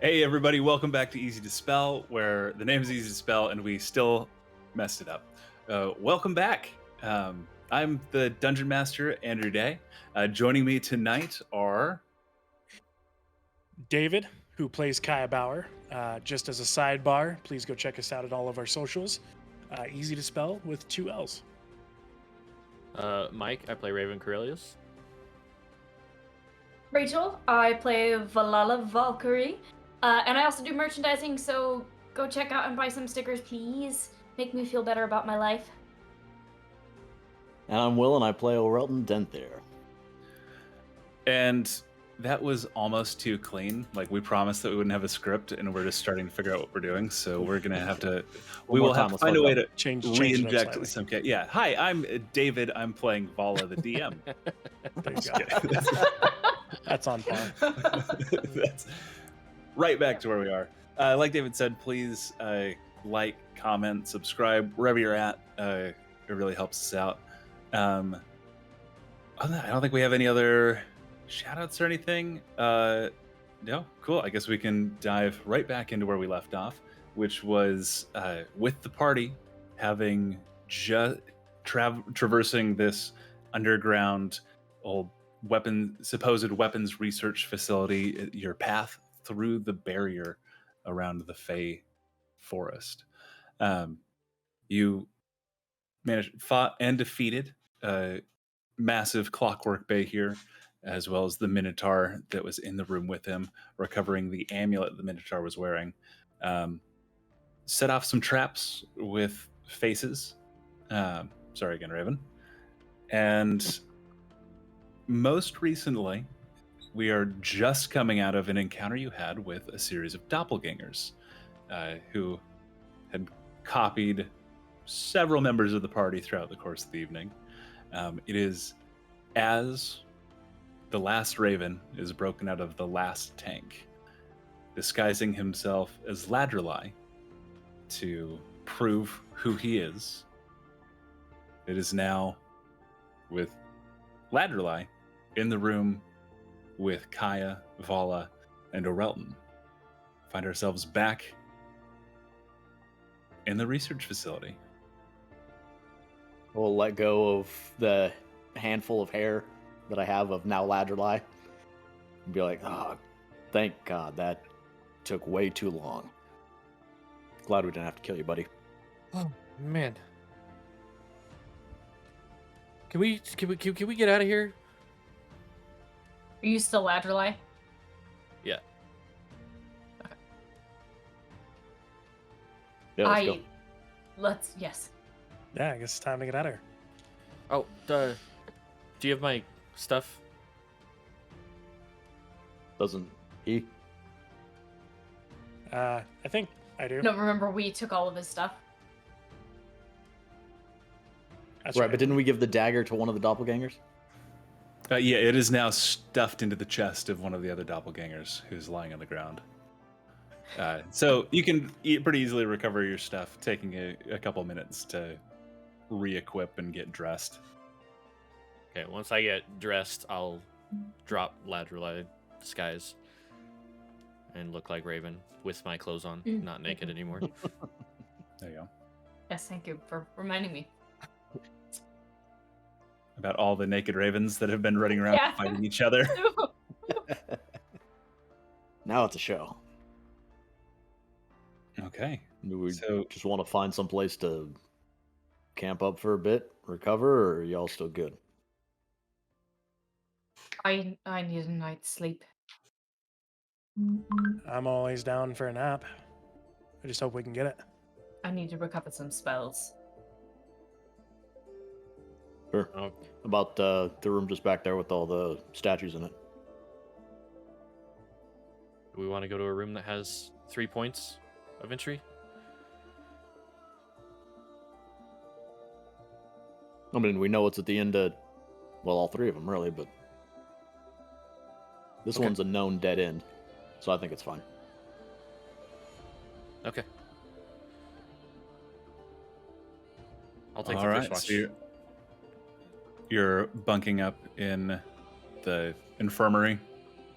Hey everybody, welcome back to Easy to Spell, where the name is Easy to Spell and we still messed it up. Welcome back. I'm the Dungeon Master, Andrew Day. Joining me tonight are... David, who plays Kaya Bauer. Just as a sidebar, please go check us out at all of our socials. Easy to spell with 2 L's. Mike, I play Raven Corellius. Rachel, I play Valhalla Valkyrie. And I also do merchandising, so go check out and buy some stickers, please. Make me feel better about my life. And I'm Will, and I play Orelton Denthere. And that was almost too clean. Like, we promised that we wouldn't have a script, and we're just starting to figure out what we're doing, so we're going to have to... we will have to find a way to re-inject some... Yeah, hi, I'm David. I'm playing Vala, the DM. There you go. That's on par. That's... right back to where we are. Like David said, please like, comment, subscribe, wherever you're at. It really helps us out. Other than that, I don't think we have any other shout-outs or anything. No? Cool. I guess we can dive right back into where we left off, which was with the party having just traversing this underground old supposed weapons research facility, your path through the barrier around the Fey forest. You fought and defeated a massive clockwork bay here, as well as the Minotaur that was in the room with him, recovering the amulet the Minotaur was wearing. Set off some traps with faces. Sorry again, Raven. And most recently, we are just coming out of an encounter you had with a series of doppelgangers who had copied several members of the party throughout the course of the evening. It is as the last Raven is broken out of the last tank, disguising himself as Ladralai to prove who he is. It is now with Ladralai in the room with Kaya, Vala, and Orelton. Find ourselves back in the research facility. We'll let go of the handful of hair that I have of now Ladralai and be like, oh, thank God, that took way too long. Glad we didn't have to kill you, buddy. Oh man, can we get out of here? Are you still Ladralai? Yeah. Okay. Yeah, let's go. Yes. Yeah, I guess it's time to get out of here. Oh, do you have my stuff? Doesn't he? I think I do. No, remember we took all of his stuff? That's Right, but didn't we give the dagger to one of the doppelgangers? Yeah, it is now stuffed into the chest of one of the other doppelgangers who's lying on the ground. So you can pretty easily recover your stuff, taking a couple minutes to re-equip and get dressed. Okay, once I get dressed, I'll drop Ladralai disguise and look like Raven with my clothes on, not naked anymore. There you go. Yes, thank you for reminding me. About all the naked ravens that have been running around fighting each other. Now it's a show. Okay. Do we So just want to find some place to camp up for a bit, recover, or are y'all still good? I need a night's sleep. I'm always down for a nap. I just hope we can get it. I need to recover some spells. Sure. Oh. About the room just back there with all the statues in it. Do we want to go to a room that has 3 points of entry? I mean, we know it's at the end of, well, all 3 of them, really, but this one's a known dead end, so I think it's fine. Okay. I'll take all the right, first watch. so you're bunking up in the infirmary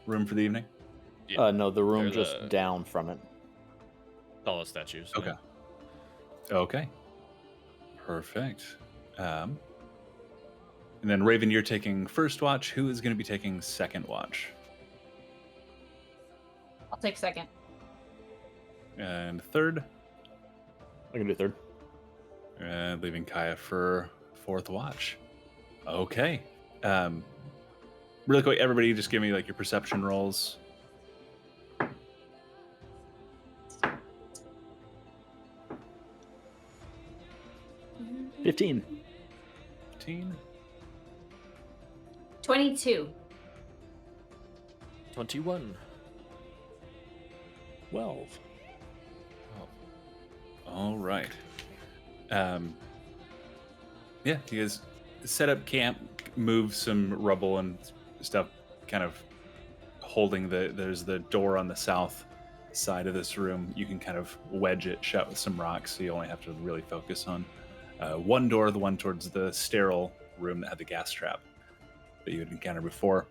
room for the evening? No, the room They're just the- down from it. All the statues. Okay. Okay. Perfect. And then Raven, you're taking first watch. Who is going to be taking second watch? I'll take second. And third, I can do third. and leaving Kaya for fourth watch. Okay. Really quick, everybody, just give me like your perception rolls. 15. 15. 22. 21. 12. All right. Yeah, you guys set up camp, move some rubble and stuff, kind of holding there's the door on the south side of this room. You can kind of wedge it shut with some rocks, so you only have to really focus on one door, the one towards the sterile room that had the gas trap that you had encountered before.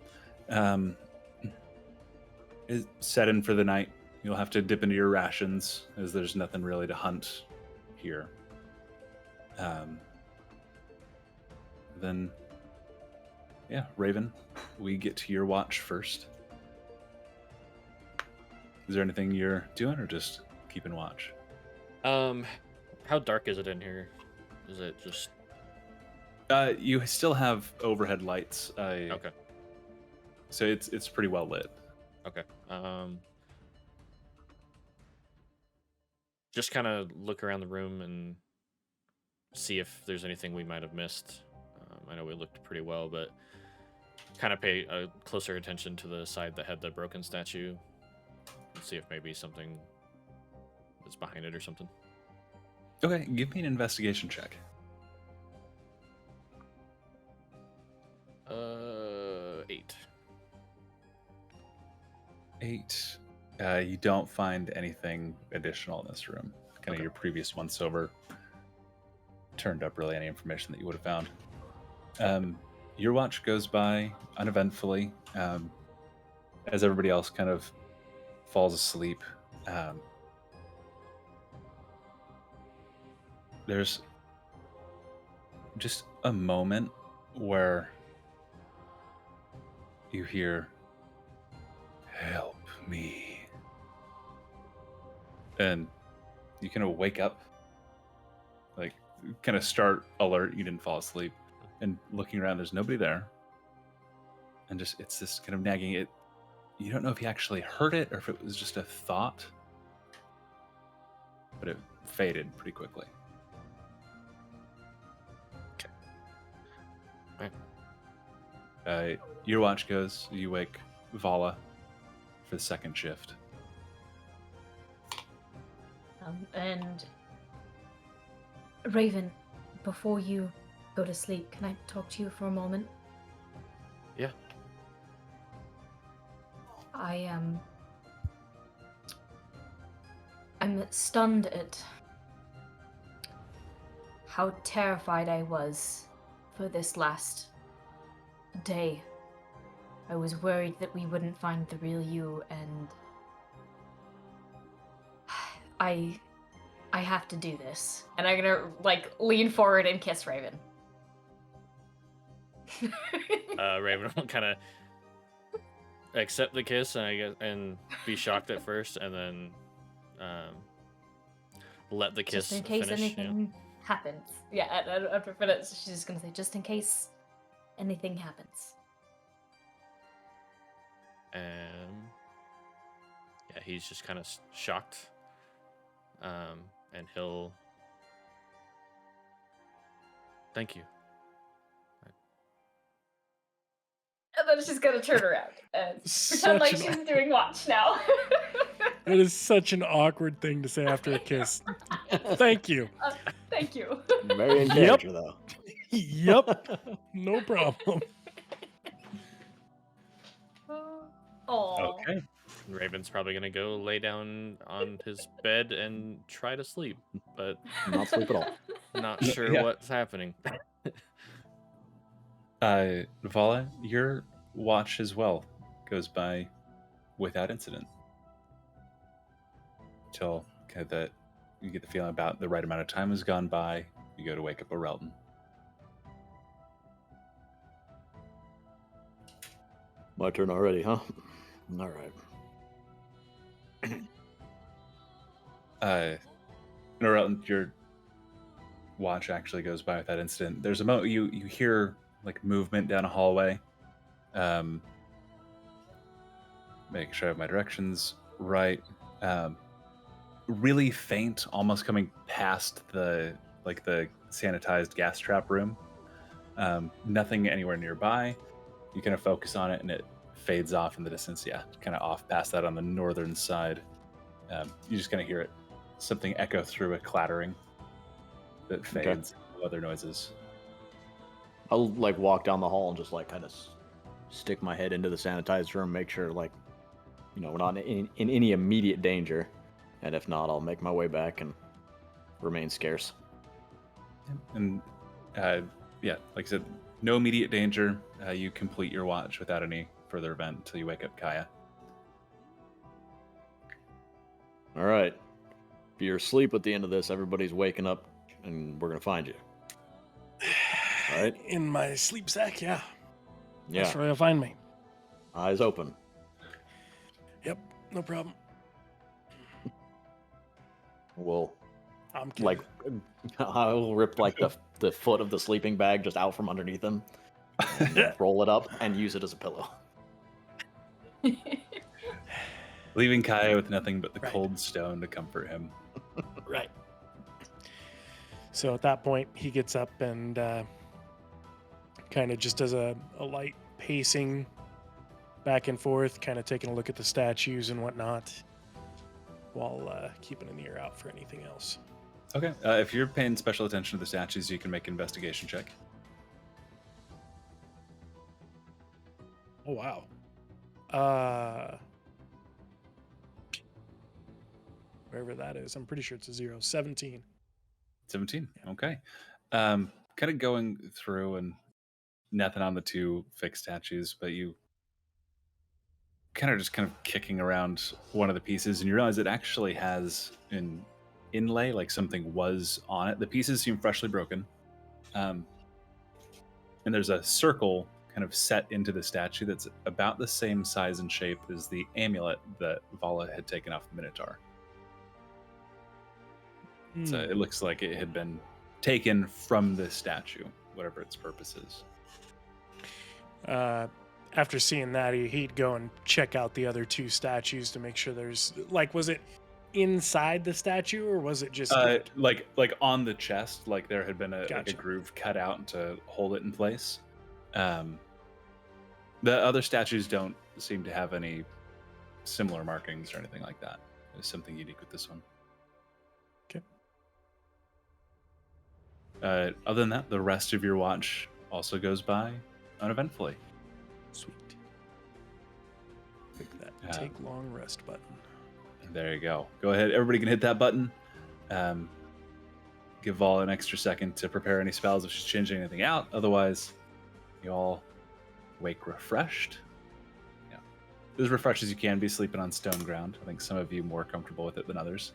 Is set in for the night. You'll have to dip into your rations, as there's nothing really to hunt here. Then, yeah, Raven, we get to your watch first. Is there anything you're doing, or just keeping watch? How dark is it in here? Is it just You still have overhead lights. okay? So it's pretty well lit. Okay. Just kind of look around the room and see if there's anything we might have missed. I know we looked pretty well, but kind of pay a closer attention to the side that had the broken statue. And see if maybe something is behind it or something. Okay, give me an investigation check. 8. 8. You don't find anything additional in this room. Kind of Okay. your previous once over turned up really any information that you would have found. Your watch goes by uneventfully, as everybody else kind of falls asleep. There's just a moment where you hear, "Help me." And you kind of wake up, like, kind of start alert. You didn't fall asleep. And looking around, there's nobody there. And just, it's this kind of nagging. You don't know if you actually heard it or if it was just a thought. But it faded pretty quickly. Your watch goes, you wake Vala for the second shift. And Raven, before you go to sleep, can I talk to you for a moment? Yeah. I'm stunned at how terrified I was for this last day. I was worried that we wouldn't find the real you, and I have to do this. And I'm gonna lean forward and kiss Raven. Raven will kind of accept the kiss and be shocked at first, and then let the kiss Just in case finish. anything happens. Yeah, after finish, she's just gonna say, just in case anything happens. Yeah, he's just kind of shocked. And he'll thank you. And then she's gonna turn around and pretend like she's doing watch now. It is such an awkward thing to say after a kiss. Thank you. Thank you. Very in Yep. character, though. Yep. No problem. Oh. Okay. Raven's probably gonna go lay down on his bed and try to sleep, but Not sleep at all. not sure Yeah. what's happening. Vala, your watch as well goes by without incident. Until kind of that you get the feeling about the right amount of time has gone by, you go to wake up Orelton. My turn already, huh? All right. Orelton, your watch actually goes by without incident. There's a moment you hear like movement down a hallway. Making sure I have my directions right. Really faint, almost coming past the sanitized gas trap room. Nothing anywhere nearby. You kind of focus on it, and it fades off in the distance. Yeah, kind of off past that on the northern side. You just kind of hear it, something echo through a clattering that fades. Okay. Other noises. I'll like walk down the hall and just like kind of stick my head into the sanitized room, make sure like, you know, we're not in any immediate danger. And if not, I'll make my way back and remain scarce. And yeah, like I said, no immediate danger. You complete your watch without any further event until you wake up Kaya. All right. If you're asleep at the end of this, everybody's waking up and we're going to find you. All right? In my sleep sack, yeah. Yeah. That's where you'll find me. Eyes open. Yep, no problem. We'll, I'm kidding. like, I'll rip like the foot of the sleeping bag just out from underneath him, roll it up, and use it as a pillow. Leaving Kaya with nothing but the cold stone to comfort him. Right. So at that point, he gets up and kind of just does a light pacing back and forth, kind of taking a look at the statues and whatnot, while keeping an ear out for anything else. Okay. If you're paying special attention to the statues, you can make an investigation check. Oh, wow. Wherever that is, I'm pretty sure it's a 0. 17. 17. Okay. Kind of going through and nothing on the two fixed statues, but you kind of kicking around one of the pieces, and you realize it actually has an inlay, like something was on it. The pieces seem freshly broken. And there's a circle kind of set into the statue that's about the same size and shape as the amulet that Vala had taken off the Minotaur. So it looks like it had been taken from the statue, whatever its purpose is. After seeing that, he'd go and check out the other two statues to make sure there's like, was it inside the statue or was it just like on the chest? Like there had been a groove cut out to hold it in place. The other statues don't seem to have any similar markings or anything like that. There's something unique with this one. Okay. Other than that, the rest of your watch also goes by uneventfully. Sweet. Click that take long rest button. There you go. Go ahead. Everybody can hit that button. Give Val an extra second to prepare any spells if she's changing anything out. Otherwise, you all wake refreshed. Yeah. As refreshed as you can be sleeping on stone ground. I think some of you more comfortable with it than others.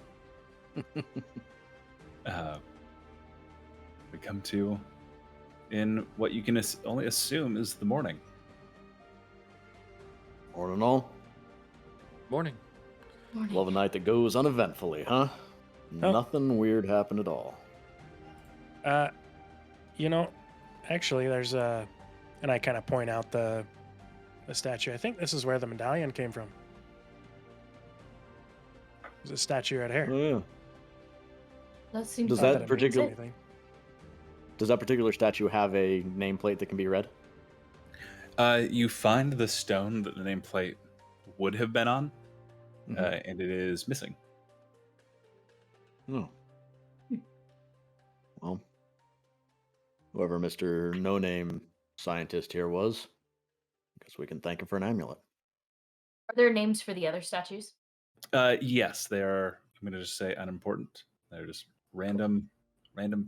We come to in what you can only assume is the morning. Morning all. Morning. Love a night that goes uneventfully, huh? Oh. Nothing weird happened at all. You know, actually there's and I kind of point out the statue. I think this is where the medallion came from. There's a statue right here. Oh, yeah. That seems Does Not that it means particular anything. Does that particular statue have a nameplate that can be read? You find the stone that the nameplate would have been on, Mm-hmm. and it is missing. Oh. Well, whoever Mr. No-Name scientist here was, I guess we can thank him for an amulet. Are there names for the other statues? Yes, they are. I'm going to just say unimportant. They're just random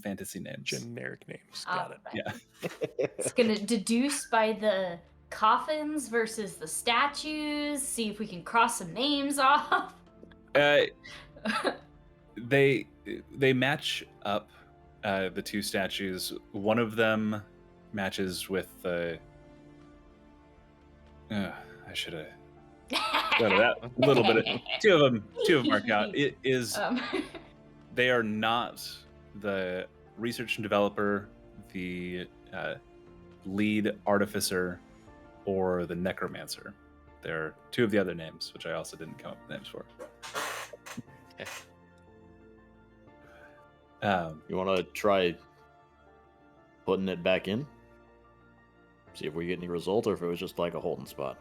fantasy names. Generic names. Got it. Alright. Yeah. It's gonna deduce by the coffins versus the statues? See if we can cross some names off. They match up, the two statues. One of them matches with the. I should have thought of that a little bit. Two of them mark out. It is. They are not the research and developer, the lead artificer, or the necromancer. There are two of the other names, which I also didn't come up with names for. You want to try putting it back in? See if we get any result, or if it was just like a holding spot.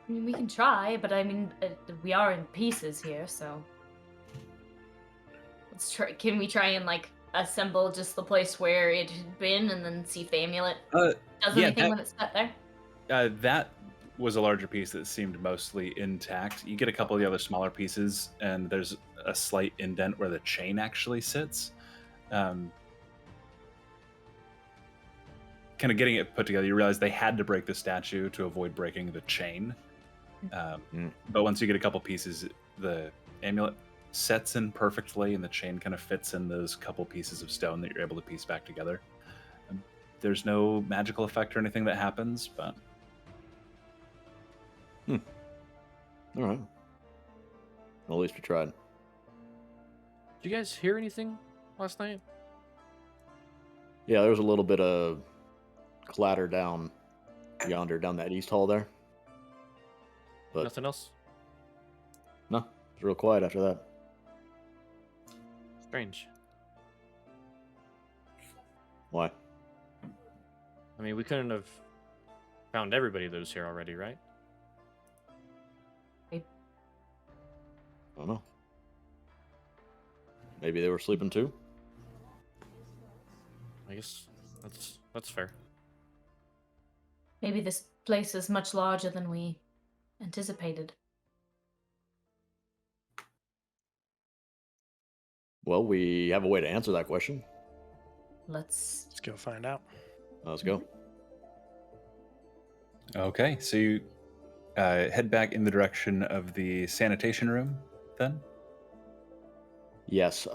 I mean, we can try, but I mean, we are in pieces here, so let's try. Can we try and like assemble just the place where it had been, and then see if the amulet does anything when it's set there? That was a larger piece that seemed mostly intact. You get a couple of the other smaller pieces, and there's a slight indent where the chain actually sits. Kind of getting it put together, you realize they had to break the statue to avoid breaking the chain. But once you get a couple pieces, the amulet sets in perfectly, and the chain kind of fits in those couple pieces of stone that you're able to piece back together. There's no magical effect or anything that happens, but... All right. Well, at least we tried. Did you guys hear anything last night? Yeah, there was a little bit of clatter down yonder, down that east hall there. But Nothing else? no, it was real quiet after that. Strange. Why? I mean, we couldn't have found everybody that was here already, right? I don't know. Maybe they were sleeping too? I guess that's fair. Maybe this place is much larger than we anticipated. Well, we have a way to answer that question. Let's go find out. Let's go. Okay, so you head back in the direction of the sanitation room, then? Yes.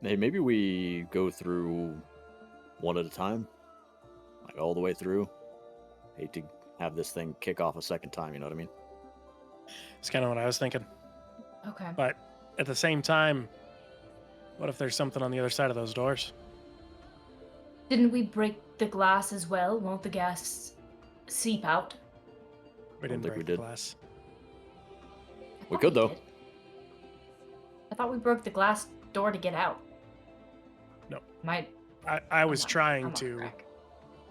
Hey, maybe we go through one at a time, like all the way through. Hate to have this thing kick off a second time. You know what I mean? It's kind of what I was thinking. Okay. But at the same time, what if there's something on the other side of those doors? Didn't we break the glass as well? Won't the gas seep out? We don't didn't think break we the did. glass. We could, though. did. I thought we broke the glass door to get out. No. I was trying to.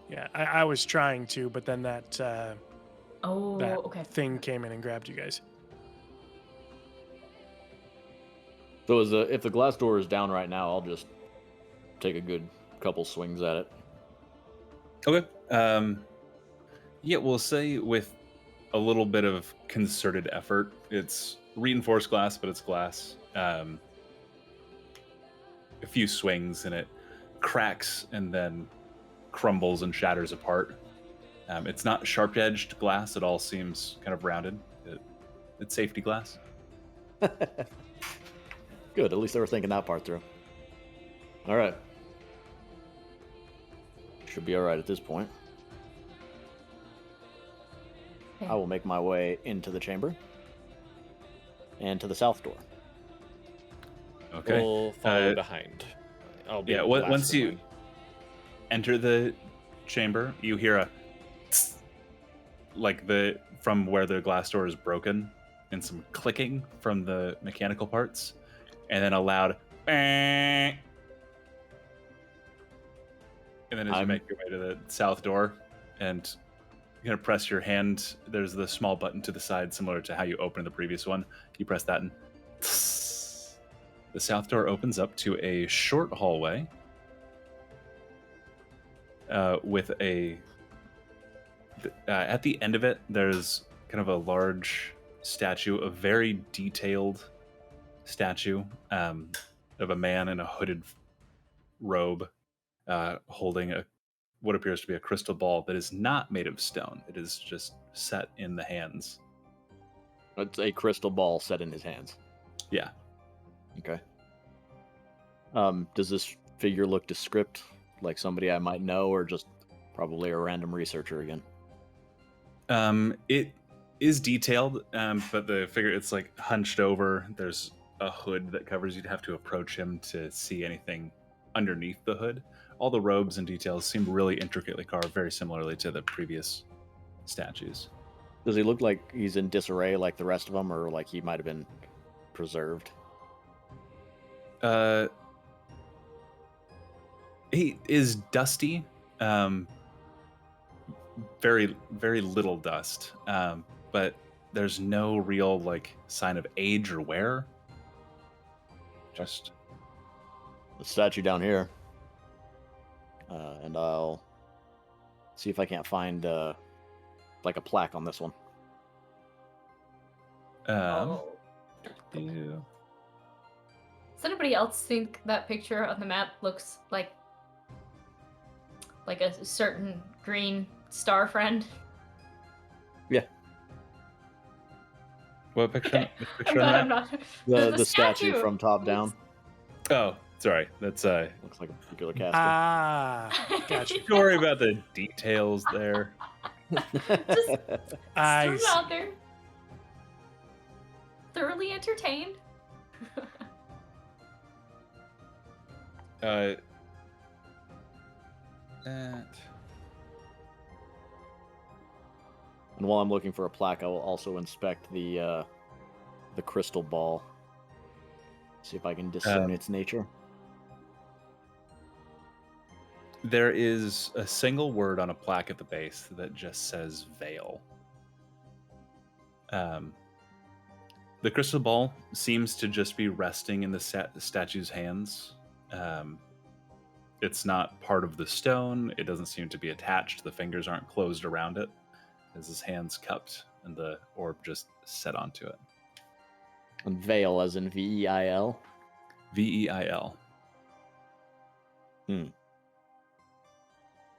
Yeah, I was trying to, but then that that okay. thing came in and grabbed you guys. So if the glass door is down right now, I'll just take a good couple swings at it. Okay. Yeah, we'll say with a little bit of concerted effort. It's reinforced glass, but it's glass. A few swings and it cracks and then crumbles and shatters apart. It's not sharp-edged glass. It all seems kind of rounded. It's safety glass. Good. At least they were thinking that part through. All right. Should be all right at this point. Okay. I will make my way into the chamber and to the south door. Okay. We'll follow behind. I'll be Yeah, the last once in you line. enter the chamber, you hear a tss, like from where the glass door is broken, and some clicking from the mechanical parts, and then a loud bang. And then as you make your way to the south door, and you're gonna press your hand, there's the small button to the side, similar to how you opened the previous one. You press that, and the south door opens up to a short hallway with at the end of it, there's kind of a large statue, a very detailed statue of a man in a hooded robe holding a what appears to be a crystal ball that is not made of stone. It is just set in the hands. It's a crystal ball set in his hands. Yeah. Okay. Does this figure look descript, like somebody I might know, or just probably a random researcher again? It is detailed, but the figure, it's like hunched over. There's a hood that covers. You'd have to approach him to see anything underneath the hood. All the robes and details seem really intricately carved, very similarly to the previous statues. Does he look like he's in disarray like the rest of them, or like he might have been preserved? He is dusty. Very, very little dust. But there's no real like sign of age or wear. Just The statue down here. And I'll see if I can't find like a plaque on this one. Oh. ew. Does anybody else think that picture on the map looks like a certain green star friend? Yeah. What picture? Okay. What picture on I'm that? not. The statue from top down. Oh, sorry. That's Looks like a particular caster. Ah, gotcha. Don't worry about the details there. Just I throw it see. out there. Thoroughly entertained. That. And while I'm looking for a plaque, I will also inspect the crystal ball. See if I can discern its nature. There is a single word on a plaque at the base that just says veil. The crystal ball seems to just be resting in the statue's hands. It's not part of the stone. It doesn't seem to be attached. The fingers aren't closed around it. As his hands cupped and the orb just set onto it. And veil as in V-E-I-L. Veil.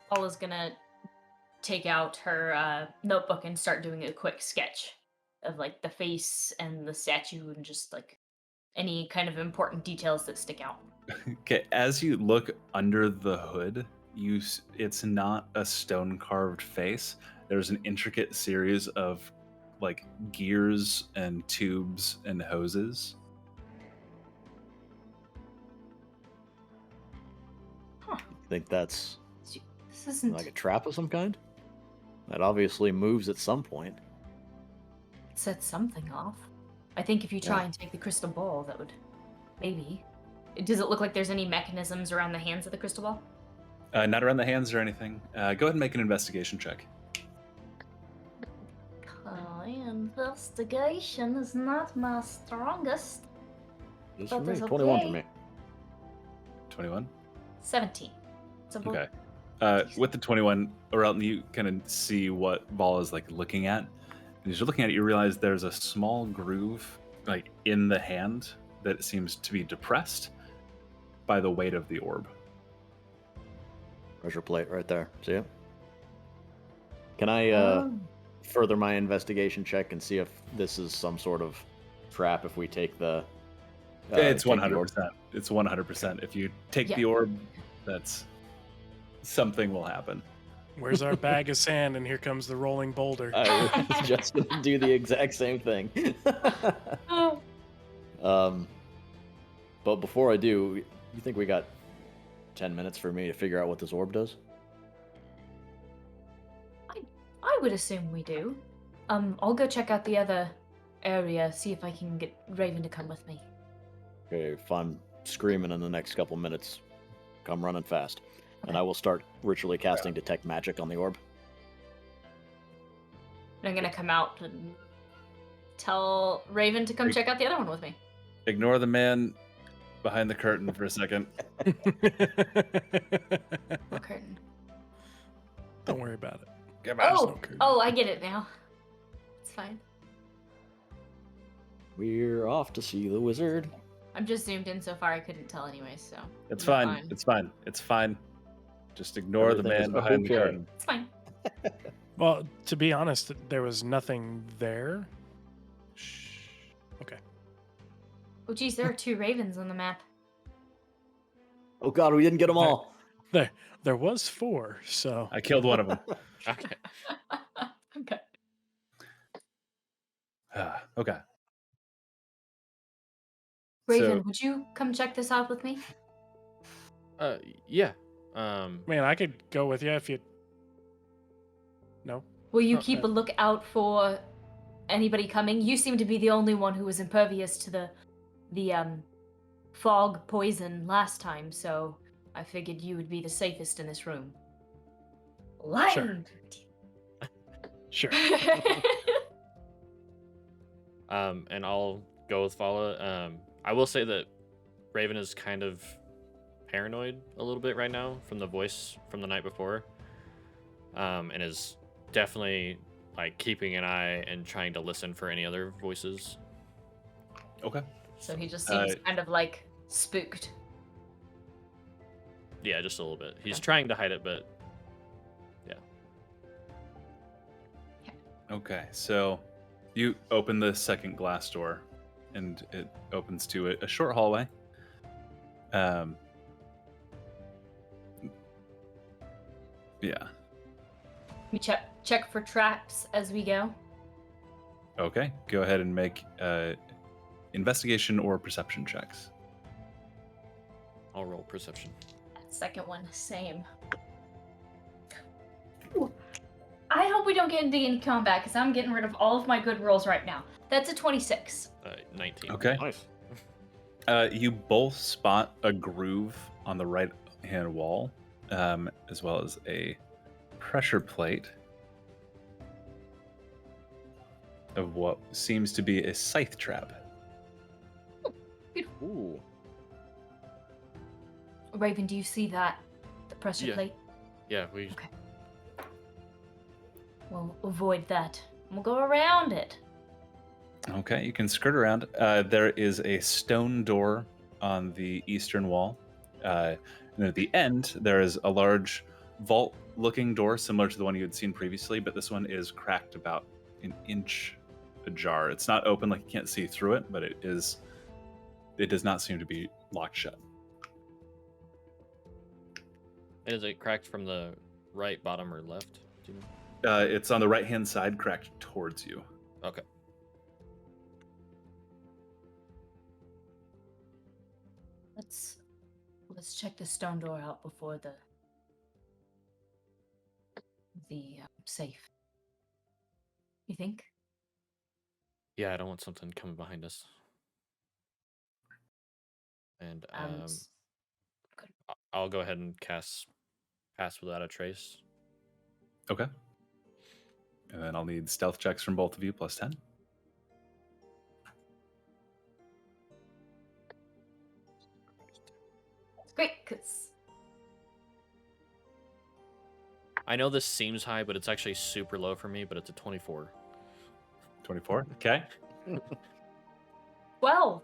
Paula's gonna take out her notebook and start doing a quick sketch of like the face and the statue and just like any kind of important details that stick out. Okay, as you look under the hood, it's not a stone carved face. There's an intricate series of like gears and tubes and hoses. Think that's This isn't. like a trap of some kind? That obviously moves at some point. Set something off. I think if you try Yeah. and take the crystal ball, that would maybe. Does it look like there's any mechanisms around the hands of the crystal ball? Not around the hands or anything. Go ahead and make an investigation check. Investigation is not my strongest. Just But for me. that's 21 for okay. me. 21. 17. It's a bold- Okay. With the 21, Orelton, you kind of see what Vol is like looking at. And as you're looking at it, you realize there's a small groove like in the hand that seems to be depressed by the weight of the orb. Pressure plate right there. See it? Can I Oh. further my investigation check and see if this is some sort of trap if we take the... It's take the orb? 100%. It's 100%. If you take Yeah. the orb, that's something will happen. Where's our bag of sand? And here comes the rolling boulder. I was just going to do the exact same thing. Oh. But before I do, you think we got 10 minutes for me to figure out what this orb does? I would assume we do. I'll go check out the other area, see if I can get Raven to come with me. Okay, if I'm screaming in the next couple minutes, come running fast. And I will start ritually casting Detect Magic on the orb. And I'm gonna come out and tell Raven to come Great. check out the other one with me. Ignore the man behind the curtain for a second. What curtain? Don't worry about it. Come Oh, oh, I get it now. It's fine. We're off to see the wizard. I'm just zoomed in so far I couldn't tell anyway, so. It's I'm fine. fine. It's fine. It's fine. Just ignore the Everything is man behind the okay. curtain. It's fine. Well, to be honest, there was nothing there. Shh. Okay. Oh, geez, there are 2 ravens on the map. Oh God, we didn't get them all. There was 4, so I killed one of them. Okay. Okay. Okay. Raven, So- would you come check this out with me? Yeah. man, I could go with you if you. No. Will you Oh, keep a lookout for anybody coming? You seem to be the only one who was impervious to the fog poison last time, so I figured you would be the safest in this room. Lying. Sure. And I'll go with Vala. I will say that Raven is kind of paranoid a little bit right now from the voice from the night before, and is definitely like keeping an eye and trying to listen for any other voices. Okay. So he just seems Uh, kind of like spooked. Yeah, just a little bit. He's Okay. trying to hide it, but Okay. So you open the second glass door, and it opens to a short hallway. Yeah. We check for traps as we go. Okay. Go ahead and make investigation or perception checks. I'll roll perception. That second one, same. Ooh. I hope we don't get into any combat because I'm getting rid of all of my good rolls right now. That's a 26. 19. Okay. Nice. You both spot a groove on the right hand wall, as well as a pressure plate of what seems to be a scythe trap. Ooh. Raven, do you see that? The pressure Yeah. plate? Yeah, we. Okay. We'll avoid that. We'll go around it. Okay, you can skirt around. There is a stone door on the eastern wall. And at the end, there is a large vault-looking door similar to the one you had seen previously, but this one is cracked about an inch ajar. It's not open, like you can't see through it, but it does not seem to be locked shut. Is it cracked from the right, bottom, or left? Do you know? It's on the right-hand side, cracked towards you. Okay. Let's check the stone door out before the safe. You think? Yeah, I don't want something coming behind us. And Good. I'll go ahead and cast Pass Without a Trace. Okay. And then I'll need stealth checks from both of you, plus 10. It's great because I know this seems high, but it's actually super low for me, but it's a 24. 24. Okay. 12.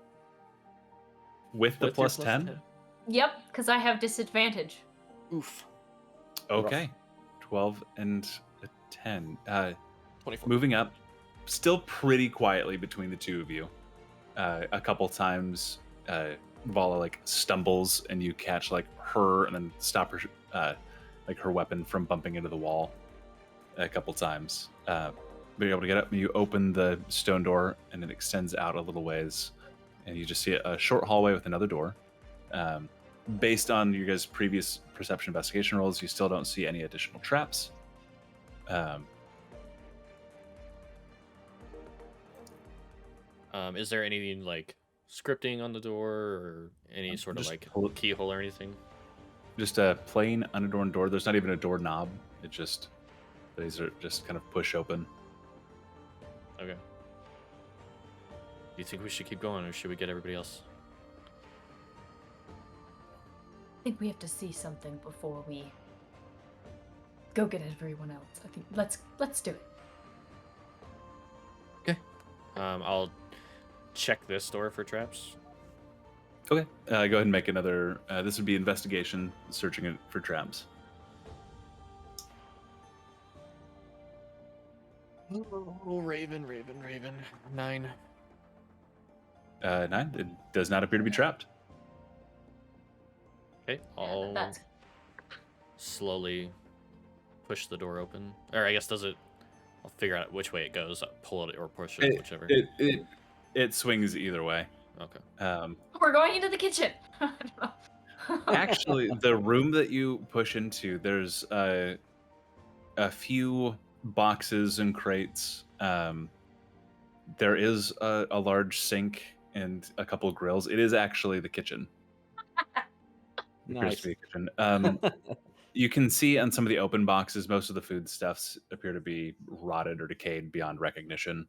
With the With your plus 10? Yep, because I have disadvantage. Oof. Okay. 12 and a 10. 24. Moving up, still pretty quietly between the two of you. A couple times, Vala like stumbles and you catch like her and then stop her, like her weapon from bumping into the wall a couple times. But you're able to get up and you open the stone door and it extends out a little ways. And you just see a short hallway with another door. Based on your guys' previous perception investigation rolls, you still don't see any additional traps. Is there any like scripting on the door or any sort of Just like pull it- keyhole or anything? Just a plain unadorned door. There's not even a door knob. These are just kind of push open. Okay. Do you think we should keep going or should we get everybody else? I think we have to see something before we go get everyone else. I think let's do it. I'll check this door for traps. Okay. Go ahead and make another. This would be investigation, searching it for traps. Oh, Raven. 9. 9. It does not appear to be trapped. Okay, Yeah, I'll that's slowly push the door open. Or I guess I'll figure out which way it goes. I'll pull it or push it, whichever. It swings either way. Okay. we're going into the kitchen. Actually, the room that you push into, there's a few boxes and crates. There is a large sink and a couple of grills. It is actually the kitchen. Appears to Nice. be a kitchen. You can see on some of the open boxes, most of the foodstuffs appear to be rotted or decayed beyond recognition.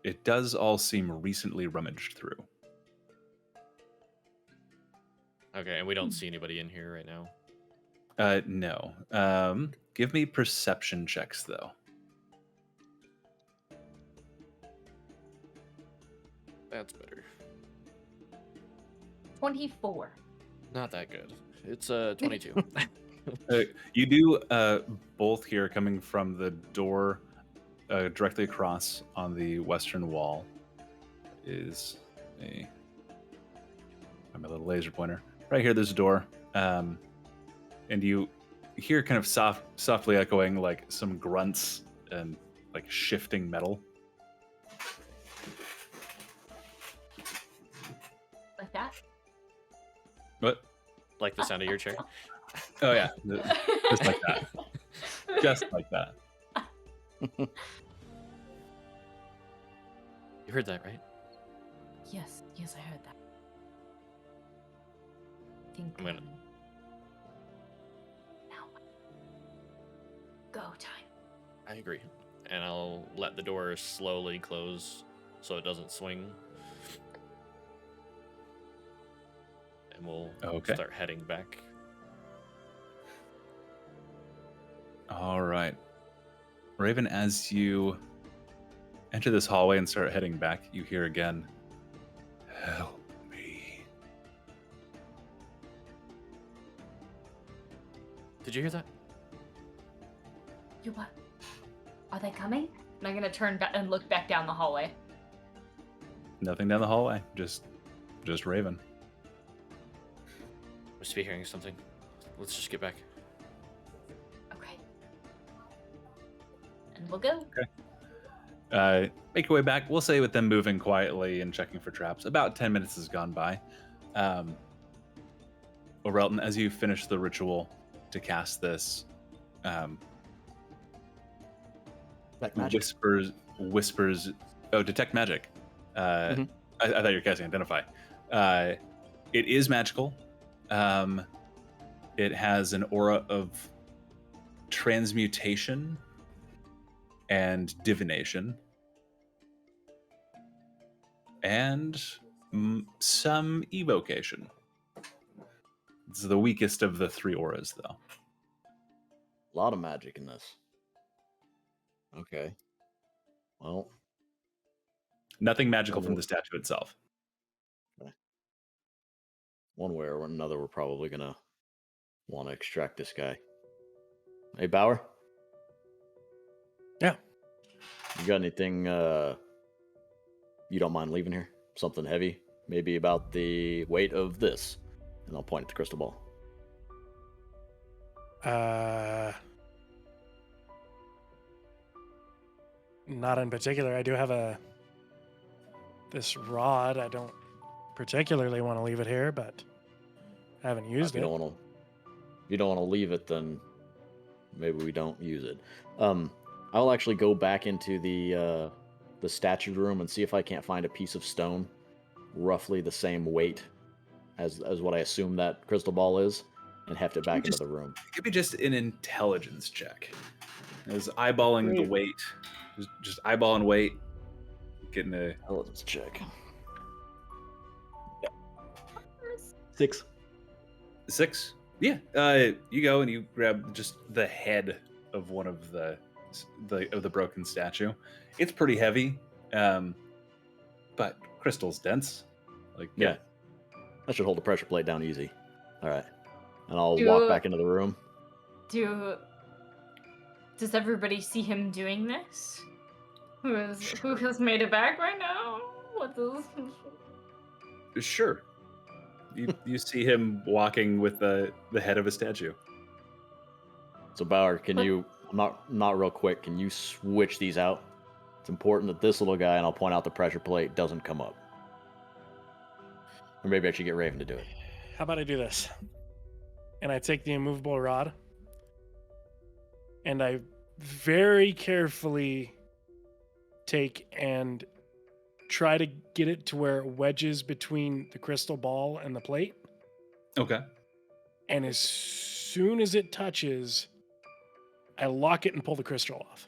It does all seem recently rummaged through. Okay, and we don't see anybody in here right now. No. Give me perception checks, though. That's better. 24. Not that good. It's 22. You do both hear coming from the door directly across on the western wall is my little laser pointer. Right here, there's a door. And you hear kind of softly echoing like some grunts and like shifting metal. Like that? What? Like the sound of your chair? Oh yeah, just like that. Just like that. You heard that, right? Yes, I heard that. I think I'm gonna- now. Go time. I agree. And I'll let the door slowly close so it doesn't swing. And we'll start heading back. All right. Raven, as you enter this hallway and start heading back, you hear again, "Help me." Did you hear that? You what? Are they coming? And I'm gonna turn back and look back down the hallway. Nothing down the hallway, just Raven. Must be hearing something. Let's just get back. Okay. And we'll go. Make your way back. We'll say with them moving quietly and checking for traps. About 10 minutes has gone by. Orelton, as you finish the ritual to cast this, whispers. Oh, detect magic. I thought you were casting identify. It is magical. It has an aura of transmutation and divination, and some evocation. It's the weakest of the 3 auras, though. A lot of magic in this. Okay. Well, Nothing magical from the statue itself. one way or another, we're probably gonna want to extract this guy. Hey, Bauer? Yeah. You got anything you don't mind leaving here? Something heavy? Maybe about the weight of this? And I'll point at the crystal ball. Not in particular. I do have this rod. I don't particularly want to leave it here, but I haven't used If it. if you don't want to leave it, then maybe we don't use it. I'll actually go back into the statue room and see if I can't find a piece of stone roughly the same weight as what I assume that crystal ball is, and heft it back into the room. It could be just an intelligence check. As eyeballing the weight, just eyeballing weight, getting a Intelligence check. 6. 6. Yeah. You go and you grab just the head of one of the broken statue. It's pretty heavy, but crystal's dense. Like Yeah. That should hold the pressure plate down easy. All right. And I'll Do- walk back into the room. Does everybody see him doing this? Who has made it back right now? What does? Sure. You see him walking with the head of a statue. So Bauer, can But- you not real quick? Can you switch these out? It's important that this little guy, and I'll point out the pressure plate, doesn't come up. Or maybe I should get Raven to do it. How about I do this? And I take the immovable rod and I very carefully take and try to get it to where it wedges between the crystal ball and the plate. Okay. And as soon as it touches, I lock it and pull the crystal off.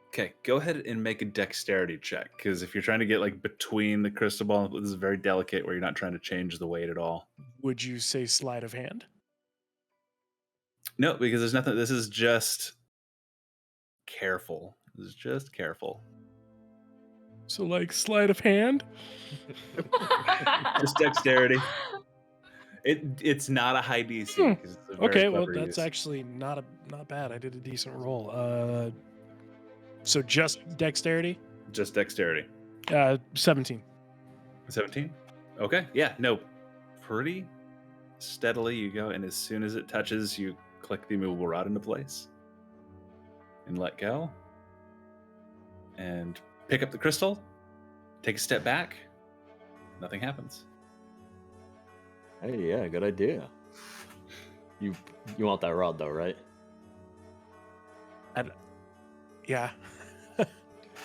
Okay, go ahead and make a dexterity check, because if you're trying to get like between the crystal ball, this is very delicate where you're not trying to change the weight at all. Would you say sleight of hand? No, because there's nothing. This is just careful. This is just careful. So like sleight of hand? Just dexterity. It's not a high DC. 'Cause it's a very Okay, well clever that's use. actually not bad. I did a decent roll. So just dexterity? Just dexterity. 17. 17. Okay. Yeah. No. Pretty steadily you go, and as soon as it touches, you click the immovable rod into place, and let go, and pick up the crystal. Take a step back. Nothing happens. Hey, yeah, good idea. You want that rod though, right? Yeah.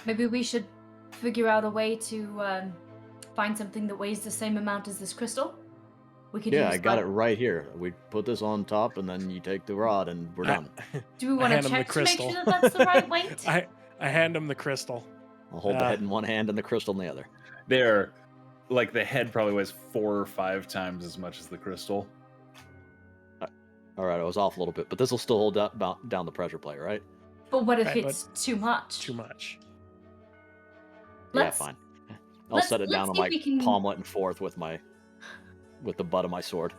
Maybe we should figure out a way to find something that weighs the same amount as this crystal. We could. Yeah, use I got like- it right here. We put this on top, and then you take the rod, and we're done. Do we I want to hand him the check to make crystal. sure that that's the right weight? I hand him the crystal. I'll hold the head in one hand and the crystal in the other. They're like the head probably weighs 4 or 5 times as much as the crystal. All right, I was off a little bit, but this will still hold down the pressure plate, right? But what if Right, it's too much? Too much. Let's- Yeah, fine. I'll set it let's down on see my if we can- palmlet and forth with the butt of my sword.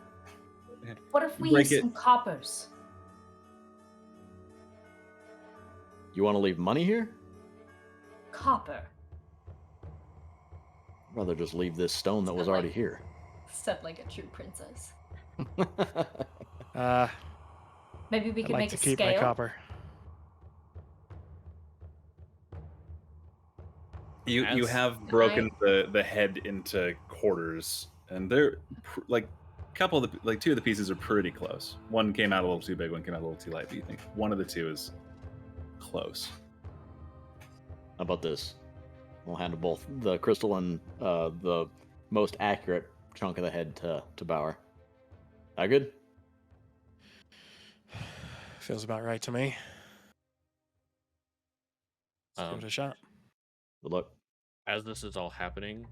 What if we Break use it. some coppers? You want to leave money here? Copper. I'd rather just leave this stone that was Like- already here. Said like a true princess. Maybe we I'd could like make to a keep scale. my copper. You As- have broken the head into quarters, and they're like couple of the two of the pieces are pretty close. One came out a little too big, one came out a little too light. But you think one of the two is close? How about this? We'll handle both the crystal and the most accurate chunk of the head to Bauer. That good? Feels about right to me. Let's give Um, it a shot. Good luck. As this is all happening,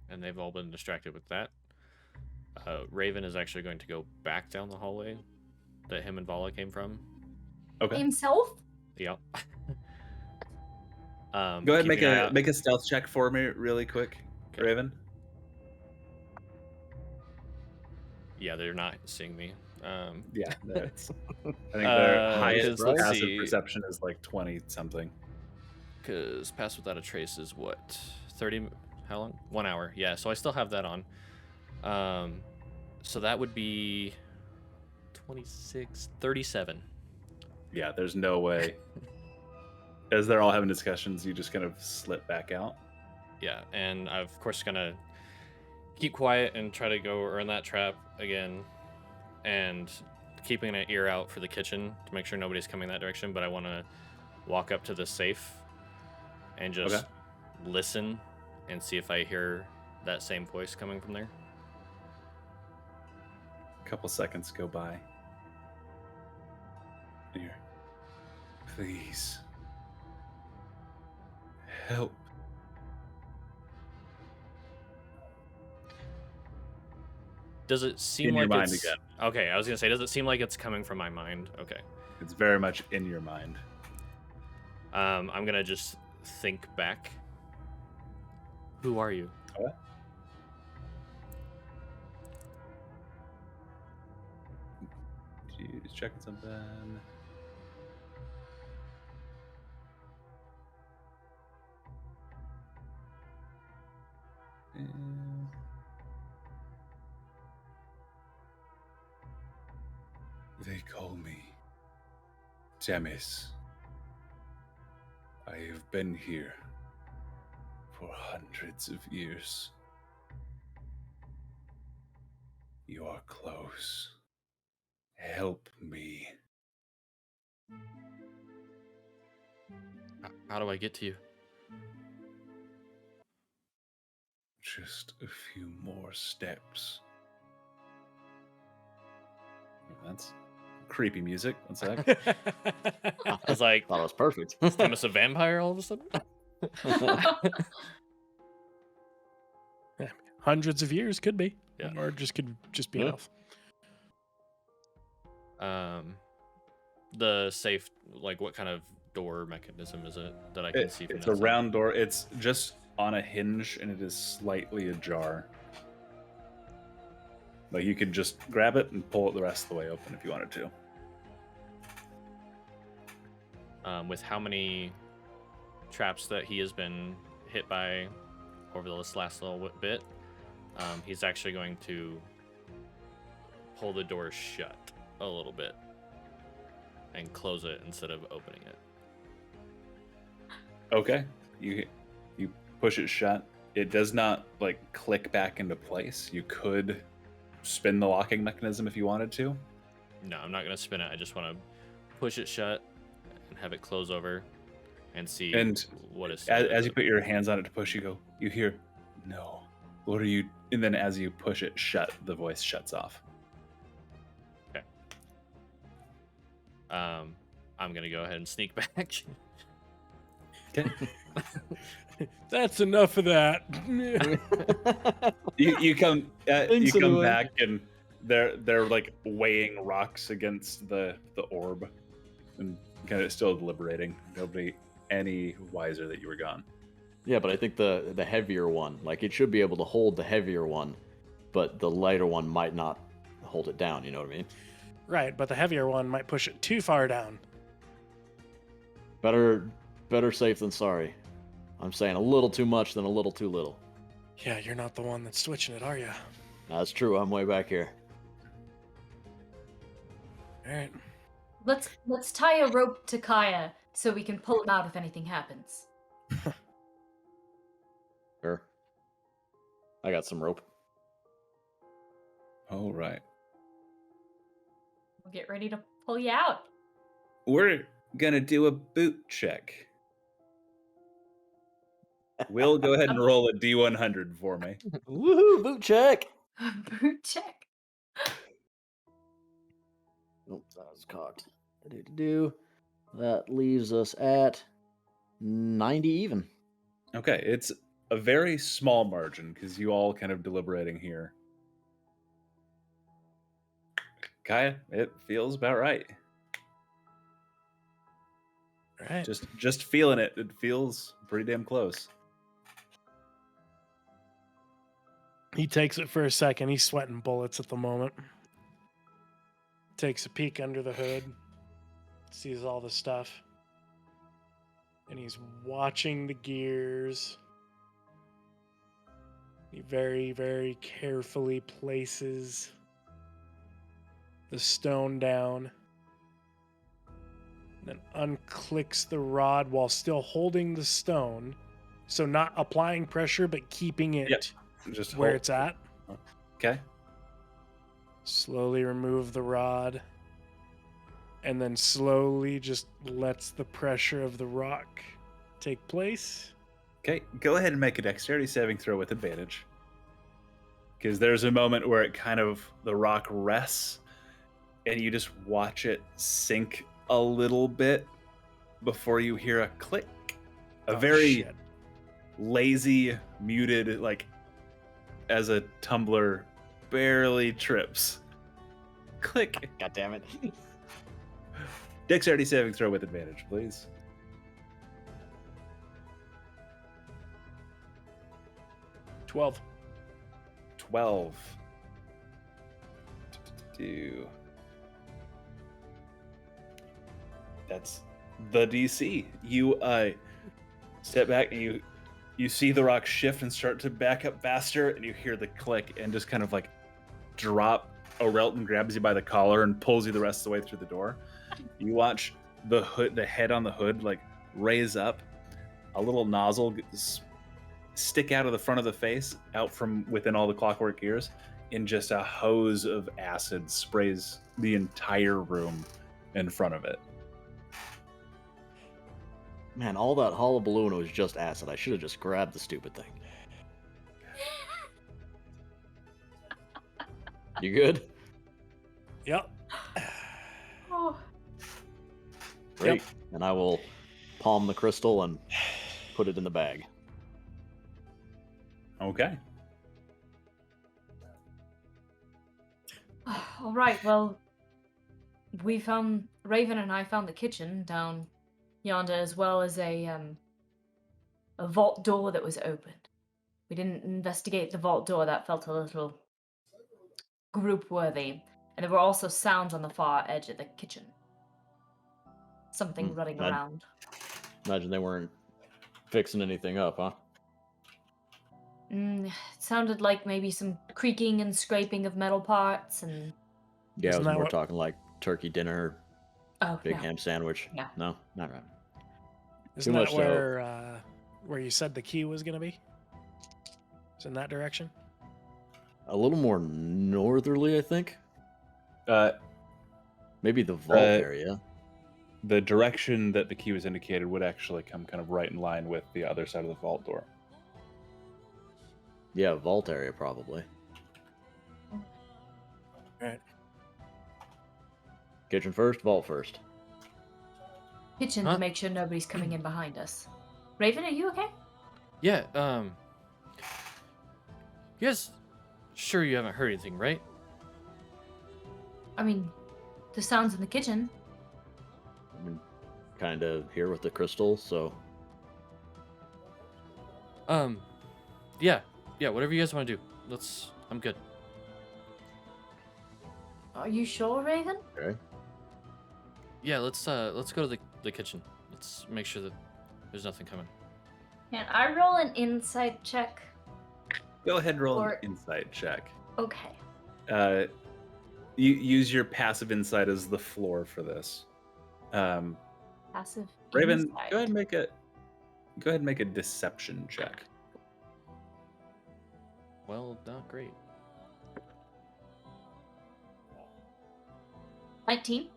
and they've all been distracted with that, Raven is actually going to go back down the hallway that him and Vala came from. Okay. Himself? Yep. Go ahead and keeping an eye out- make a stealth check for me really quick, Raven. Yeah, they're not seeing me. Yeah, that's. I think their highest let's passive see. perception is like 20 something. Because Pass Without a Trace is what? 30? How long? 1 hour. Yeah, so I still have that on. So that would be 26, 37. Yeah, there's no way. As they're all having discussions, you just kind of slip back out. Yeah, and I'm of course gonna keep quiet and try to go around that trap again, and keeping an ear out for the kitchen to make sure nobody's coming that direction. But I want to walk up to the safe and just Okay. listen and see if I hear that same voice coming from there. A couple seconds go by. Here. Please. Help. Does it seem In your like mind it's again. okay? I was gonna say, does it seem like it's coming from my mind? Okay. It's very much in your mind. I'm gonna just think back. Who are you? Just checking something. They call me Temis. I have been here for hundreds of years. You are close. Help me. How do I get to you? Just a few more steps. That's creepy music. One sec. I was like, Thought it was perfect. is Timus a vampire all of a sudden? Hundreds of years could be. Yeah. Or could just be an elf. The safe, like, what kind of door mechanism is it that I can see from It's a outside? round door. It's just on a hinge and it is slightly ajar. Like you could just grab it and pull it the rest of the way open if you wanted to. With how many traps that he has been hit by over this last little bit, he's actually going to pull the door shut a little bit and close it instead of opening it. Okay. You push it shut. It does not like click back into place. You could spin the locking mechanism if you wanted to. No, I'm not going to spin it. I just want to push it shut and have it close over and see And what is. As you put your hands on it to push, you hear, no. What are you? And then as you push it shut, the voice shuts off. Okay. I'm going to go ahead and sneak back. Okay. That's enough of that. you come Insinuate. back and they're like weighing rocks against the orb and kind of still deliberating. Nobody any wiser that you were gone. Yeah, but I think the heavier one, like it should be able to hold the heavier one, but the lighter one might not hold it down, you know what I mean? Right, but the heavier one might push it too far down. Better safe than sorry. I'm saying a little too much than a little too little. Yeah, you're not the one that's switching it, are you? That's true, I'm way back here. All right. Let's tie a rope to Kaya so we can pull him out if anything happens. Sure. I got some rope. All right. We'll get ready to pull you out. We're gonna do a boot check. Will, go ahead and roll a D100 for me. Woohoo, boot check! Boot check. Oh, that was cocked. That leaves us at 90 even. Okay, it's a very small margin because you all kind of deliberating here. Kaya, it feels about right. All right. Just feeling it. It feels pretty damn close. He takes it for a second. He's sweating bullets at the moment. Takes a peek under the hood. Sees all the stuff. And he's watching the gears. He very, very carefully places the stone down. Then unclicks the rod while still holding the stone. So not applying pressure, but keeping it Yep. Just where hold- it's at. Okay. Slowly remove the rod. And then slowly just lets the pressure of the rock take place. Okay, go ahead and make a dexterity saving throw with advantage. Because there's a moment where it kind of, the rock rests, and you just watch it sink a little bit before you hear a click. A Oh, very shit. lazy, muted, like as a tumbler barely trips. Click. God damn it. Dexterity saving throw with advantage, please. $12. 12. Do. That's the DC. You step back and you You see the rock shift and start to back up faster, and you hear the click and just kind of like drop. Orelton grabs you by the collar and pulls you the rest of the way through the door. You watch the head on the hood, like raise up, a little nozzle stick out of the front of the face, out from within all the clockwork gears, and just a hose of acid sprays the entire room in front of it. Man, all that hullabaloo was just acid. I should have just grabbed the stupid thing. You good? Yep. Oh. Great. And I will palm the crystal and put it in the bag. Okay. All right. Well, Raven and I found the kitchen down yonder, as well as a vault door that was opened. We didn't investigate the vault door. That felt a little group worthy. And there were also sounds on the far edge of the kitchen. Something running around. Imagine they weren't fixing anything up, huh? It sounded like maybe some creaking and scraping of metal parts and... Yeah, Isn't I was that more what- talking like turkey dinner, Oh, big no. ham sandwich. No. No, not right. Isn't Too that much so. where you said the key was going to be? It's in that direction? A little more northerly, I think. Maybe the vault area. The direction that the key was indicated would actually come kind of right in line with the other side of the vault door. Yeah, vault area probably. Right. Kitchen first, vault first. Kitchen Huh? to make sure nobody's coming in behind us. Raven, are you okay? Yeah, you guys sure you haven't heard anything, right? I mean, the sounds in the kitchen. I'm kind of here with the crystal, so Yeah, whatever you guys want to do. I'm good. Are you sure, Raven? okay. Yeah, let's go to the kitchen. Let's make sure that there's nothing coming. Can I roll an insight check? Go ahead and roll Or- an insight check. Okay. You use your passive insight as the floor for this. Passive Raven, insight. go ahead and make a deception check. Well, not great. 19.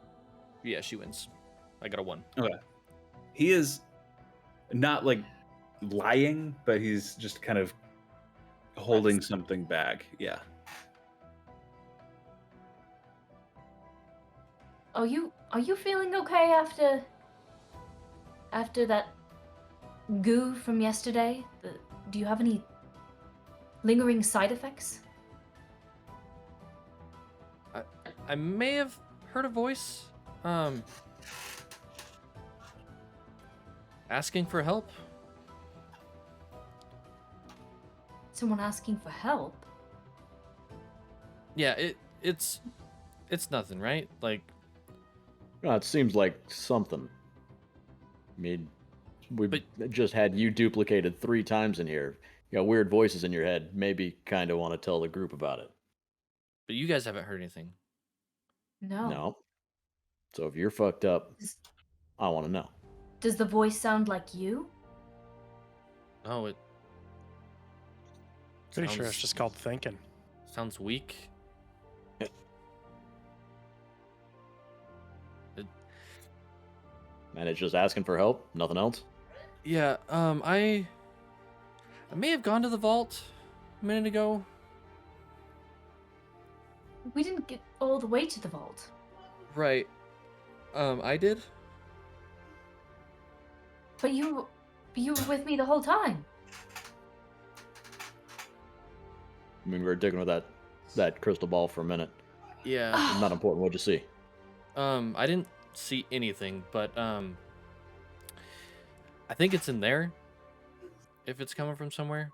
Yeah, she wins. I got a 1. He is not like lying, but he's just kind of holding something back. Yeah. Are you feeling okay after that goo from yesterday? Do you have any lingering side effects? I may have heard a voice asking for help. Someone asking for help? Yeah, it's nothing, right? Like, No, it seems like something. I mean, we But- just had you duplicated 3 times in here. You got weird voices in your head. Maybe kind of want to tell the group about it. but you guys haven't heard anything. No. No. So if you're fucked up, I want to know. Does the voice sound like you? No, it Pretty sure it's sounds- just called thinking. sounds weak. And it's just asking for help, nothing else. Yeah, I may have gone to the vault a minute ago. We didn't get all the way to the vault. Right. I did. But you were with me the whole time. I mean, we were digging with that crystal ball for a minute. Yeah. Not important. What'd you see? I didn't see anything, but I think it's in there. If it's coming from somewhere.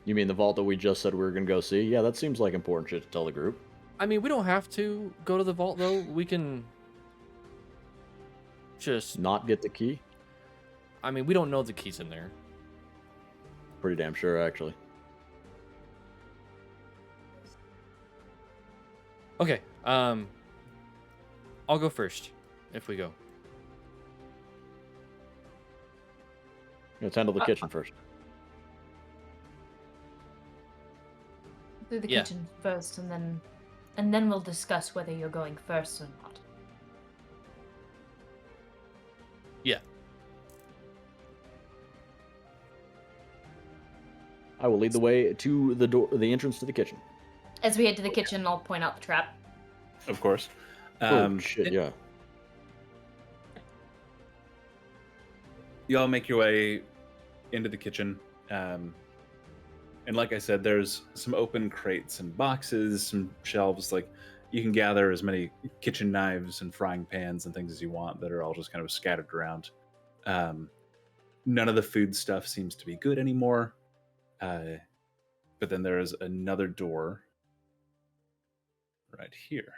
You mean the vault that we just said we were gonna go see? Yeah, that seems like important shit to tell the group. I mean, we don't have to go to the vault though. We can just Not get the key. I mean, we don't know the key's in there. Pretty damn sure, actually. Okay. I'll go first if we go. Let's handle the kitchen first. Do the Yeah. kitchen first, and then we'll discuss whether you're going first or not. Yeah. I will lead the way to the door, the entrance to the kitchen. As we head to the kitchen, I'll point out the trap. Of course. Oh shit! it- Yeah. You all make your way into the kitchen. And like I said, there's some open crates and boxes, some shelves. Like, you can gather as many kitchen knives and frying pans and things as you want that are all just kind of scattered around. None of the food stuff seems to be good anymore. But then there is another door right here.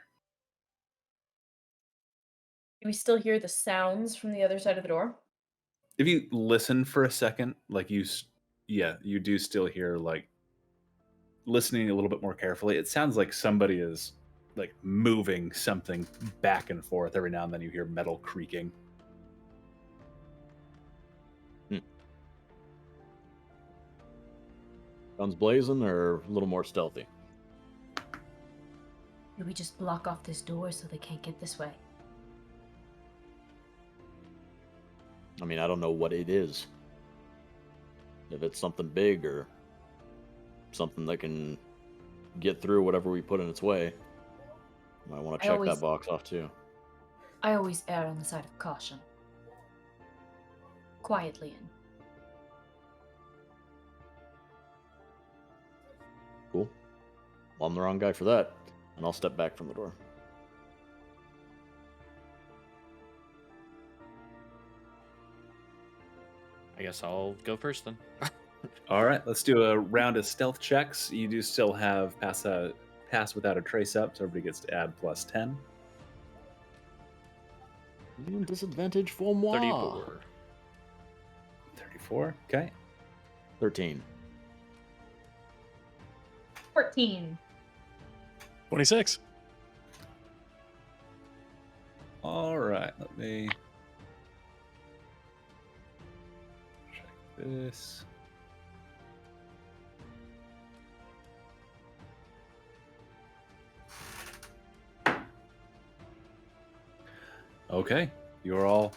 Do we still hear the sounds from the other side of the door? If you listen for a second, like you do still hear, like, listening a little bit more carefully, it sounds like somebody is like moving something back and forth. Every now and then you hear metal creaking. Guns blazing or a little more stealthy? Do we just block off this door so they can't get this way? I mean, I don't know what it is. If it's something big or something that can get through whatever we put in its way, might want to check that box off too. I always err on the side of caution. Quietly in. Cool. Well, I'm the wrong guy for that, and I'll step back from the door. I guess I'll go first then. All right, let's do a round of stealth checks. You do still have pass without a trace up, so everybody gets to add plus 10. Disadvantage for moi. 34. 34. Okay. 13. 14. 26. All right, let me check this. Okay, you're all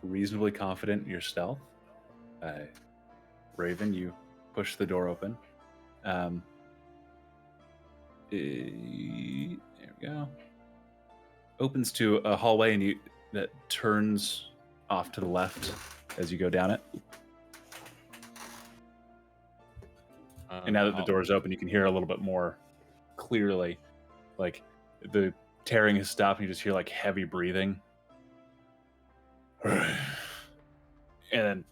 reasonably confident in your stealth. Raven, you push the door open. There we go. Opens to a hallway, and that turns off to the left as you go down it. And now that the door's open, you can hear a little bit more clearly. Like, the tearing has stopped, and you just hear like heavy breathing. And then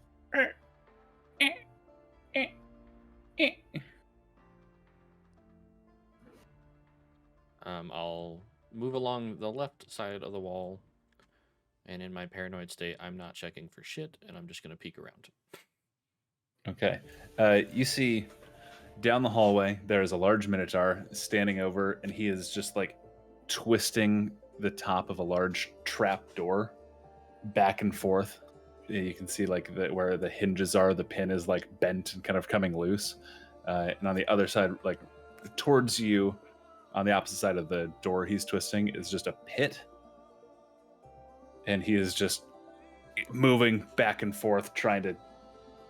I'll move along the left side of the wall, and in my paranoid state, I'm not checking for shit, and I'm just gonna peek around. okay. You see down the hallway, there is a large Minotaur standing over, and he is just like twisting the top of a large trap door back and forth. You can see like where the hinges are, the pin is like bent and kind of coming loose. And on the other side, like towards you, on the opposite side of the door he's twisting, is just a pit. And he is just moving back and forth, trying to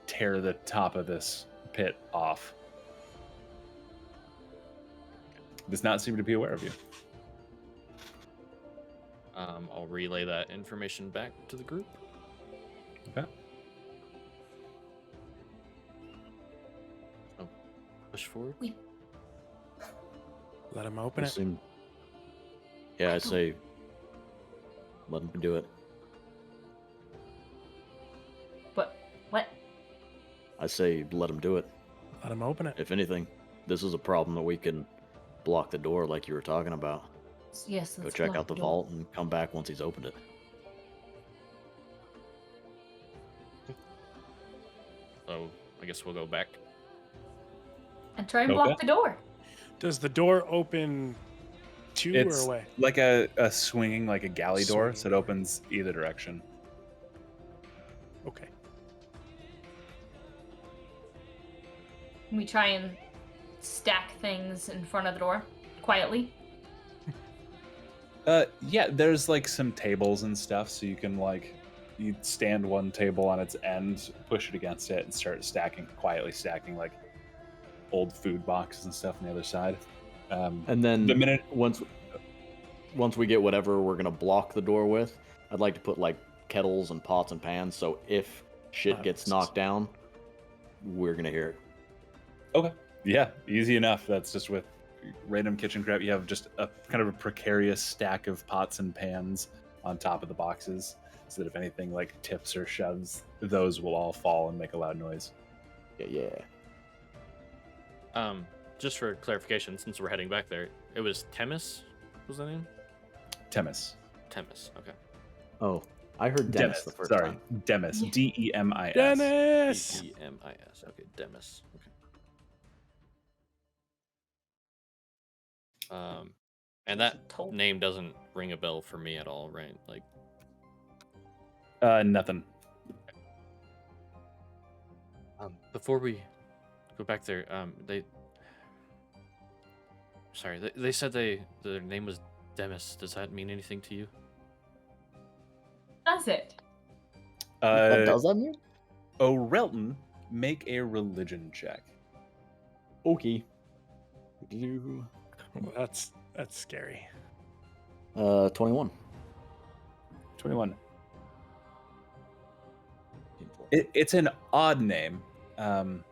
tear the top of this pit off. Does not seem to be aware of you. I'll relay that information back to the group. Okay. Oh, push forward. Let him open it. Yeah, I say, let him do it. What? I say, let him do it. Let him open it. If anything, this is a problem that we can block the door like you were talking about. Yes, Go let's check block out the door. vault and come back once he's opened it. So I guess we'll go back. And try and Okay. block the door. Does the door open to It's or away? like a swinging, like a galley door, so it Swinging door. opens either direction. Okay. We try and stack things in front of the door quietly. Yeah, there's like some tables and stuff, so you can like you stand one table on its end, push it against it, and start quietly stacking like old food boxes and stuff on the other side. And then The minute- once we get whatever we're gonna block the door with, I'd like to put like kettles and pots and pans, so if shit gets knocked down, we're gonna hear it. Okay. Yeah, easy enough. That's just with random kitchen crap. You have just a kind of a precarious stack of pots and pans on top of the boxes, so that if anything like tips or shoves, those will all fall and make a loud noise. Yeah. Just for clarification, since we're heading back there, it was Temis. What was the name? Temis. Temis. Okay. Oh, I heard Dennis the first time. Demis. Yeah. Demis. Dennis! Demis. Okay, Demis. Okay. And that Told- name doesn't ring a bell for me at all, right? Like, Nothing. before we go back there, they said their name was Demis. Does that mean anything to you? Does it? What does that mean? O'Relton, make a religion check. Okay. Well, that's scary. 21. 21. It's an odd name. You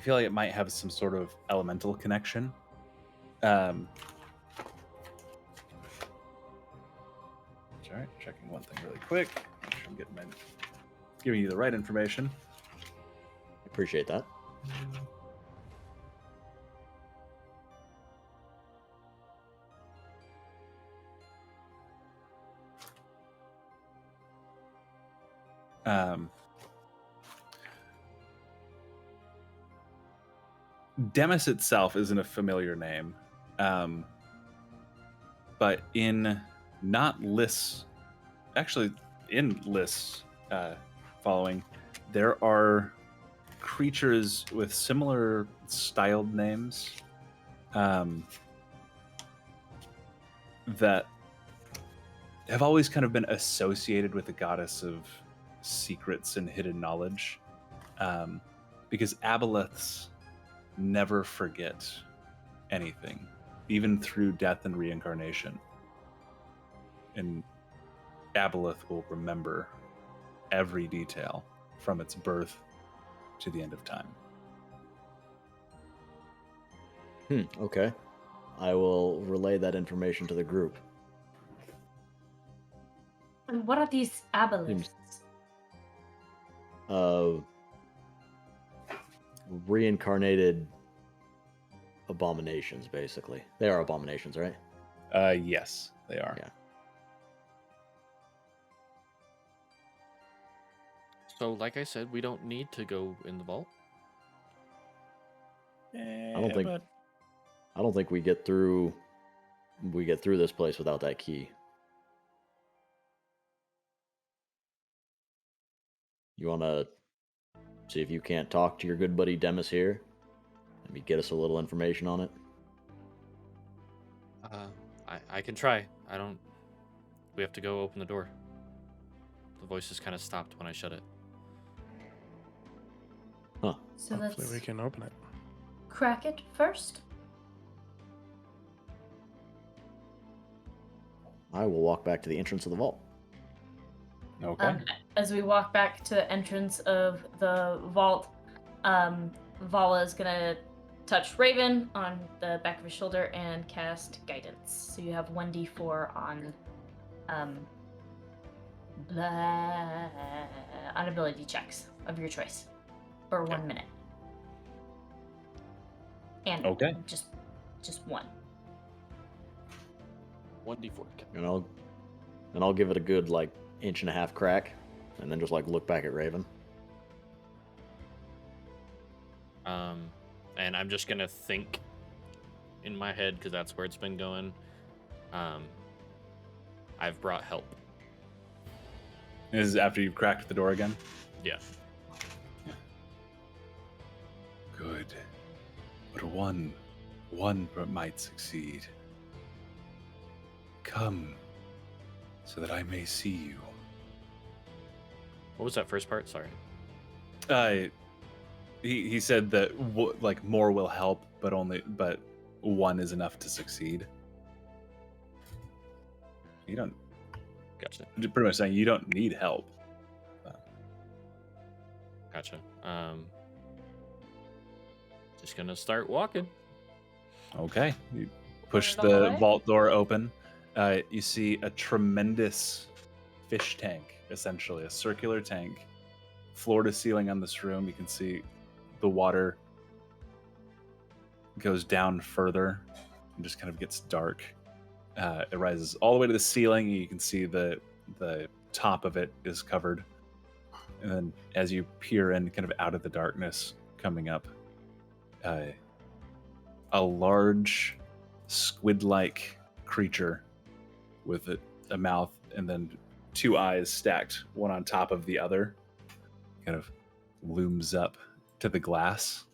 feel like it might have some sort of elemental connection. Sorry, checking one thing really quick. Make sure I'm giving you the right information. Appreciate that. Demis itself isn't a familiar name, but in lists following, there are creatures with similar styled names that have always kind of been associated with the goddess of secrets and hidden knowledge, because aboleths never forget anything, even through death and reincarnation. And aboleth will remember every detail from its birth to the end of time. Okay. I will relay that information to the group. And what are these aboleths? Reincarnated abominations, basically. They are abominations, right? Yes, they are. Yeah. So, like I said, we don't need to go in the vault. I don't think we get through this place without that key. You want to see if you can't talk to your good buddy Demis here? Maybe get us a little information on it. I can try. We have to go open the door. The voice just kind of stopped when I shut it. Huh. So Hopefully let's we can open it. crack it first. I will walk back to the entrance of the vault. Okay. As we walk back to the entrance of the vault, Vala is gonna touch Raven on the back of his shoulder and cast guidance. So you have 1d4 on ability checks of your choice for 1 minute. And Okay. just one. 1d4. And I'll give it a good like inch and a half crack, and then just like look back at Raven. And I'm just gonna think in my head, because that's where it's been going. I've brought help. This is after you've cracked the door again? Yeah. Good. But one might succeed. Come, so that I may see you. What was that first part? Sorry. He said that like more will help, but one is enough to succeed. You don't. Gotcha. Pretty much saying you don't need help. Gotcha. Just gonna start walking. Okay. You push Put it the away. vault door open. You see a tremendous fish tank, essentially a circular tank, floor to ceiling on this room. You can see the water goes down further and just kind of gets dark. It rises all the way to the ceiling. You can see the top of it is covered. And then as you peer in kind of out of the darkness coming up, a large squid-like creature with a mouth and then two eyes stacked one on top of the other kind of looms up to the glass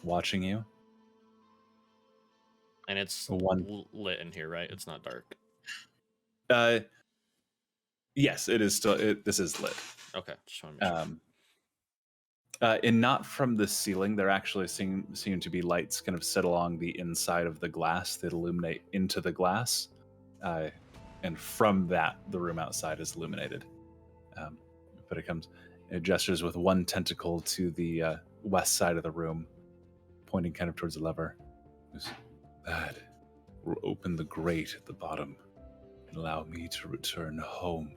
watching you. And it's One- lit in here, right? It's not dark. Yes, it is still. This is lit. Okay, just want to make sure. And not from the ceiling. There actually seem to be lights kind of set along the inside of the glass that illuminate into the glass, and from that, the room outside is illuminated. But it gestures with one tentacle to the west side of the room, pointing kind of towards the lever. That will open the grate at the bottom and allow me to return home.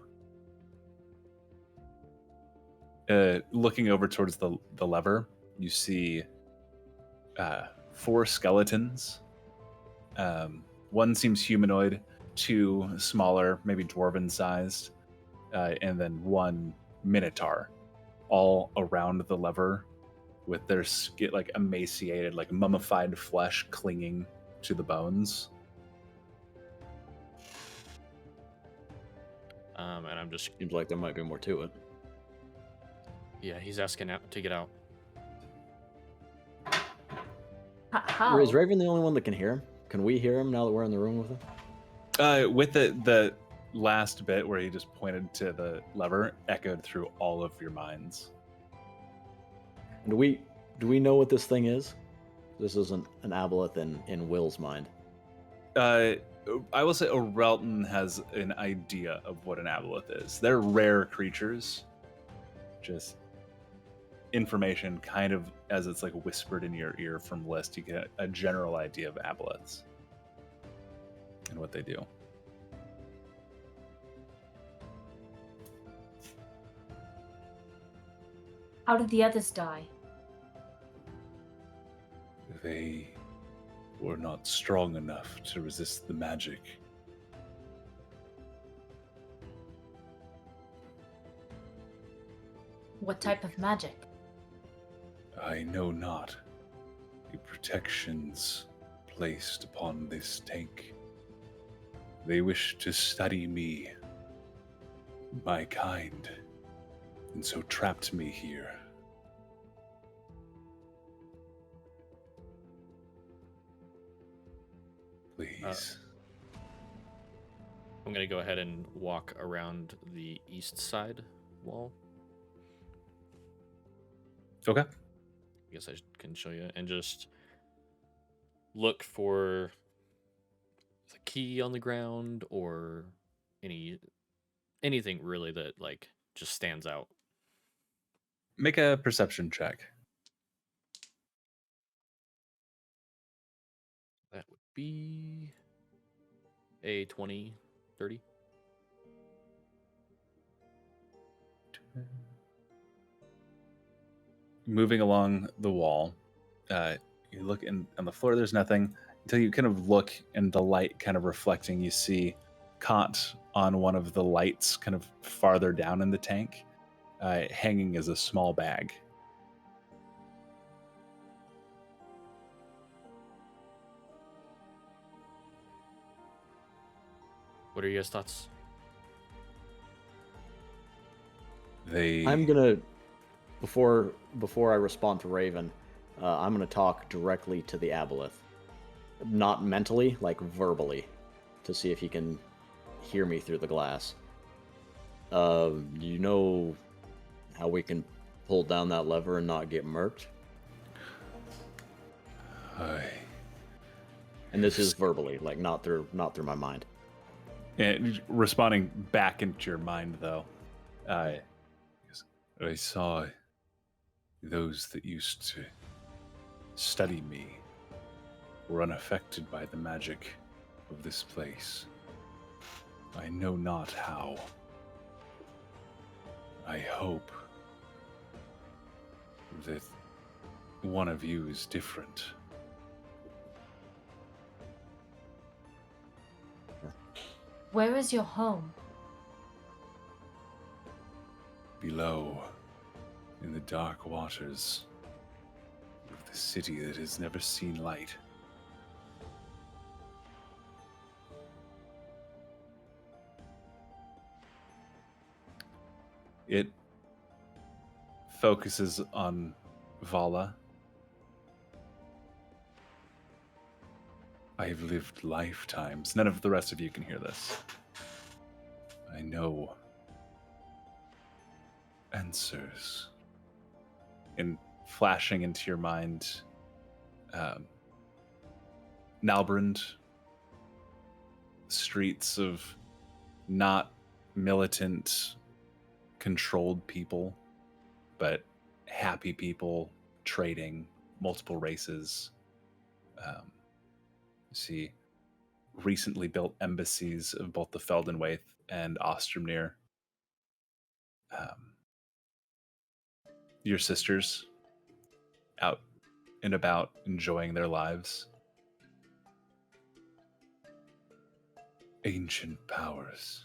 Looking over towards the lever, you see 4 skeletons. One seems humanoid, 2 smaller, maybe dwarven sized, and then 1 Minotaur, all around the lever with their skin like emaciated, like mummified flesh clinging to the bones. And I'm just, Seems like there might be more to it. yeah, he's asking out to get out. How? Is Raven the only one that can hear him? Can we hear him now that we're in the room with him? With the last bit where he just pointed to the lever echoed through all of your minds. Do we know what this thing is? This isn't an aboleth in Will's mind. I will say Orelton has an idea of what an aboleth is. They're rare creatures. Just information kind of as it's like whispered in your ear from List. You get a general idea of aboleths and what they do. How did the others die? They were not strong enough to resist the magic. What type of magic? I know not. The protections placed upon this tank. They wish to study me, my kind, and so trapped me here. Please. I'm gonna go ahead and walk around the east side wall. Okay. I guess I can show you and just look for the key on the ground or anything really that like just stands out. Make a perception check. That would be a 20, 30. Moving along the wall, you look on the floor, there's nothing until you kind of look and the light kind of reflecting, you see caught on one of the lights kind of farther down in the tank, hanging as a small bag. What are your guys' thoughts? I'm gonna before I respond to Raven, I'm gonna talk directly to the aboleth, not mentally, like verbally, to see if he can hear me through the glass. You know how we can pull down that lever and not get murked? And this is verbally, like not through my mind. And responding back into your mind, though, I saw those that used to study me were unaffected by the magic of this place. I know not how. I hope that one of you is different. Where is your home? Below, in the dark waters of the city that has never seen light. It focuses on Vala. I have lived lifetimes. None of the rest of you can hear this. I know answers. In flashing into your mind, Nalbrand, streets of not militant, controlled people, but happy people trading, multiple races. See recently built embassies of both the Feldenwaith and Ostromnir. Your sisters out and about enjoying their lives. Ancient powers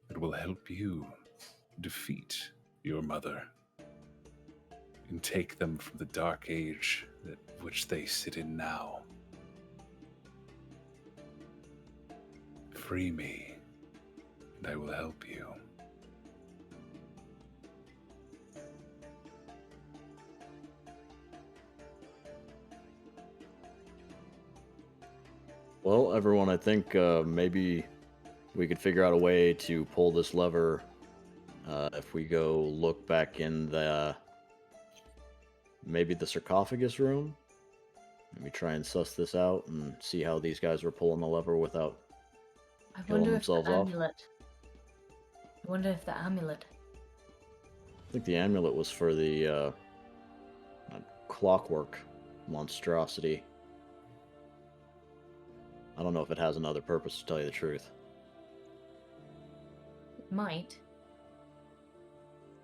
that will help you defeat your mother and take them from the dark age that which they sit in now. Free me, and I will help you. Well, everyone, I think maybe we could figure out a way to pull this lever if we go look back in maybe the sarcophagus room. Let me try and suss this out and see how these guys were pulling the lever without killing themselves off. I wonder if the amulet. I think the amulet was for the clockwork monstrosity. I don't know if it has another purpose, to tell you the truth. It might.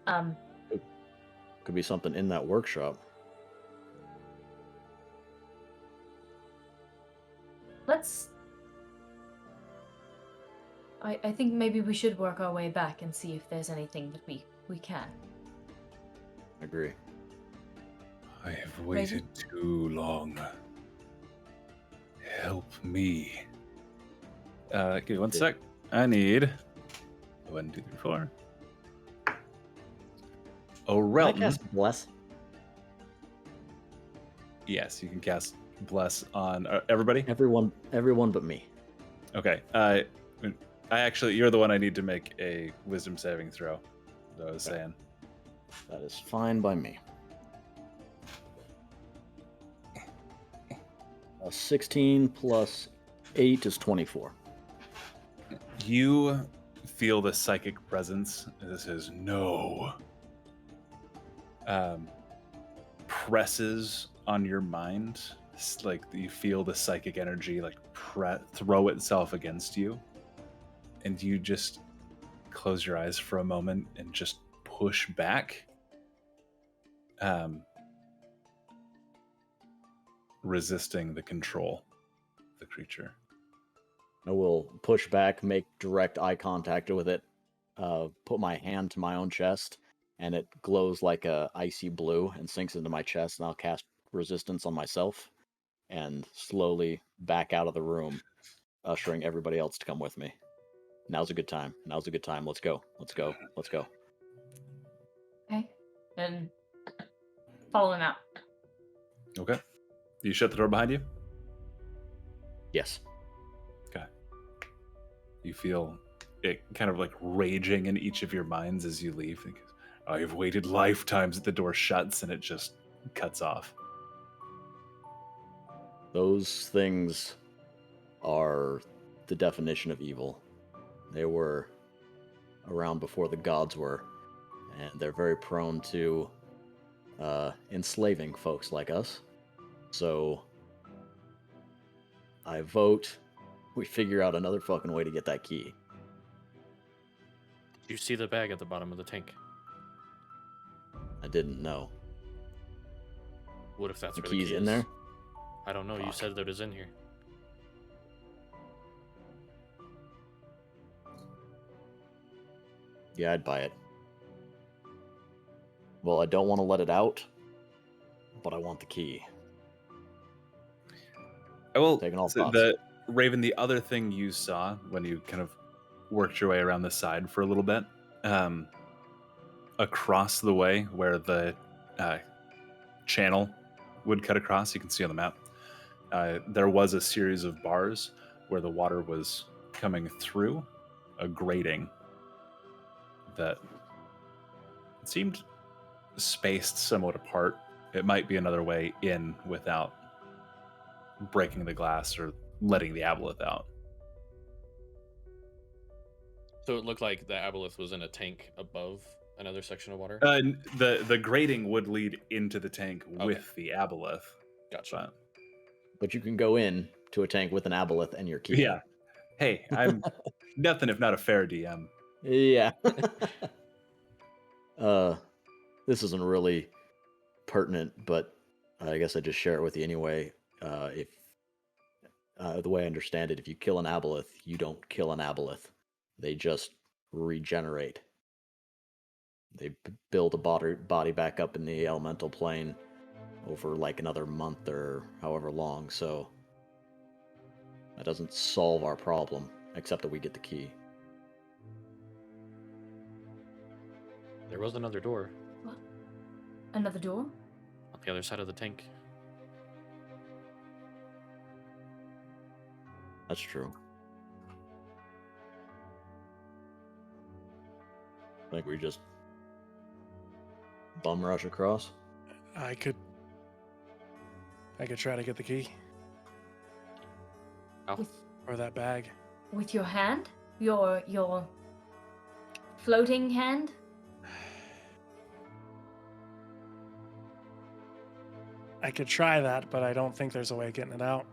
Could be something in that workshop. Let's... I think maybe we should work our way back and see if there's anything that we can. I agree. I have waited too long. Help me. Give me one sec. I need 1, 2, 3, 4. Can I cast Bless? Yes, you can cast Bless on everybody. Everyone but me. Okay. I actually, you're the one I need to make a Wisdom saving throw. As I was saying. That is fine by me. 16 plus 8 is 24. You feel the psychic presence. This is no. Presses on your mind. It's like you feel the psychic energy like throw itself against you. And you just close your eyes for a moment and just push back. Resisting the control of the creature. I will push back, make direct eye contact with it, put my hand to my own chest, and it glows like a icy blue and sinks into my chest, and I'll cast resistance on myself and slowly back out of the room, ushering everybody else to come with me. Now's a good time. Now's a good time. Let's go. Let's go. Let's go. Okay. Then follow him out. Okay. You shut the door behind you? Yes. Okay. You feel it kind of like raging in each of your minds as you leave. Think, I've waited lifetimes. The door shuts and it just cuts off. Those things are the definition of evil. They were around before the gods were, and they're very prone to enslaving folks like us. So I vote we figure out another fucking way to get that key. You see the bag at the bottom of the tank. I didn't know. What if that's The where key's the key in is? there? I don't know. You Fuck. said that it was in here. Yeah, I'd buy it. Well, I don't want to let it out, but I want the key. I will Taking all say thoughts. the Raven, the other thing you saw when you kind of worked your way around the side for a little bit, across the way where the channel would cut across, you can see on the map, there was a series of bars where the water was coming through a grating that seemed spaced somewhat apart. It might be another way in without breaking the glass or letting the aboleth out. So it looked like the aboleth was in a tank above another section of water. The grating would lead into the tank Okay. with the aboleth. Gotcha. But you can go in to a tank with an aboleth and your key. Yeah. Hey, I'm nothing if not a fair DM. Yeah. This isn't really pertinent, but I guess I just share it with you anyway. If the way I understand it, if you kill an aboleth, you don't kill an aboleth. They just regenerate. They build a body back up in the elemental plane over like another month or however long, so that doesn't solve our problem, except that we get the key. There was another door What? Another door? on the other side of the tank. That's true. I think we just bum rush across. I could try to get the key Oh, or that bag. With your hand? Your floating hand? I could try that, but I don't think there's a way of getting it out.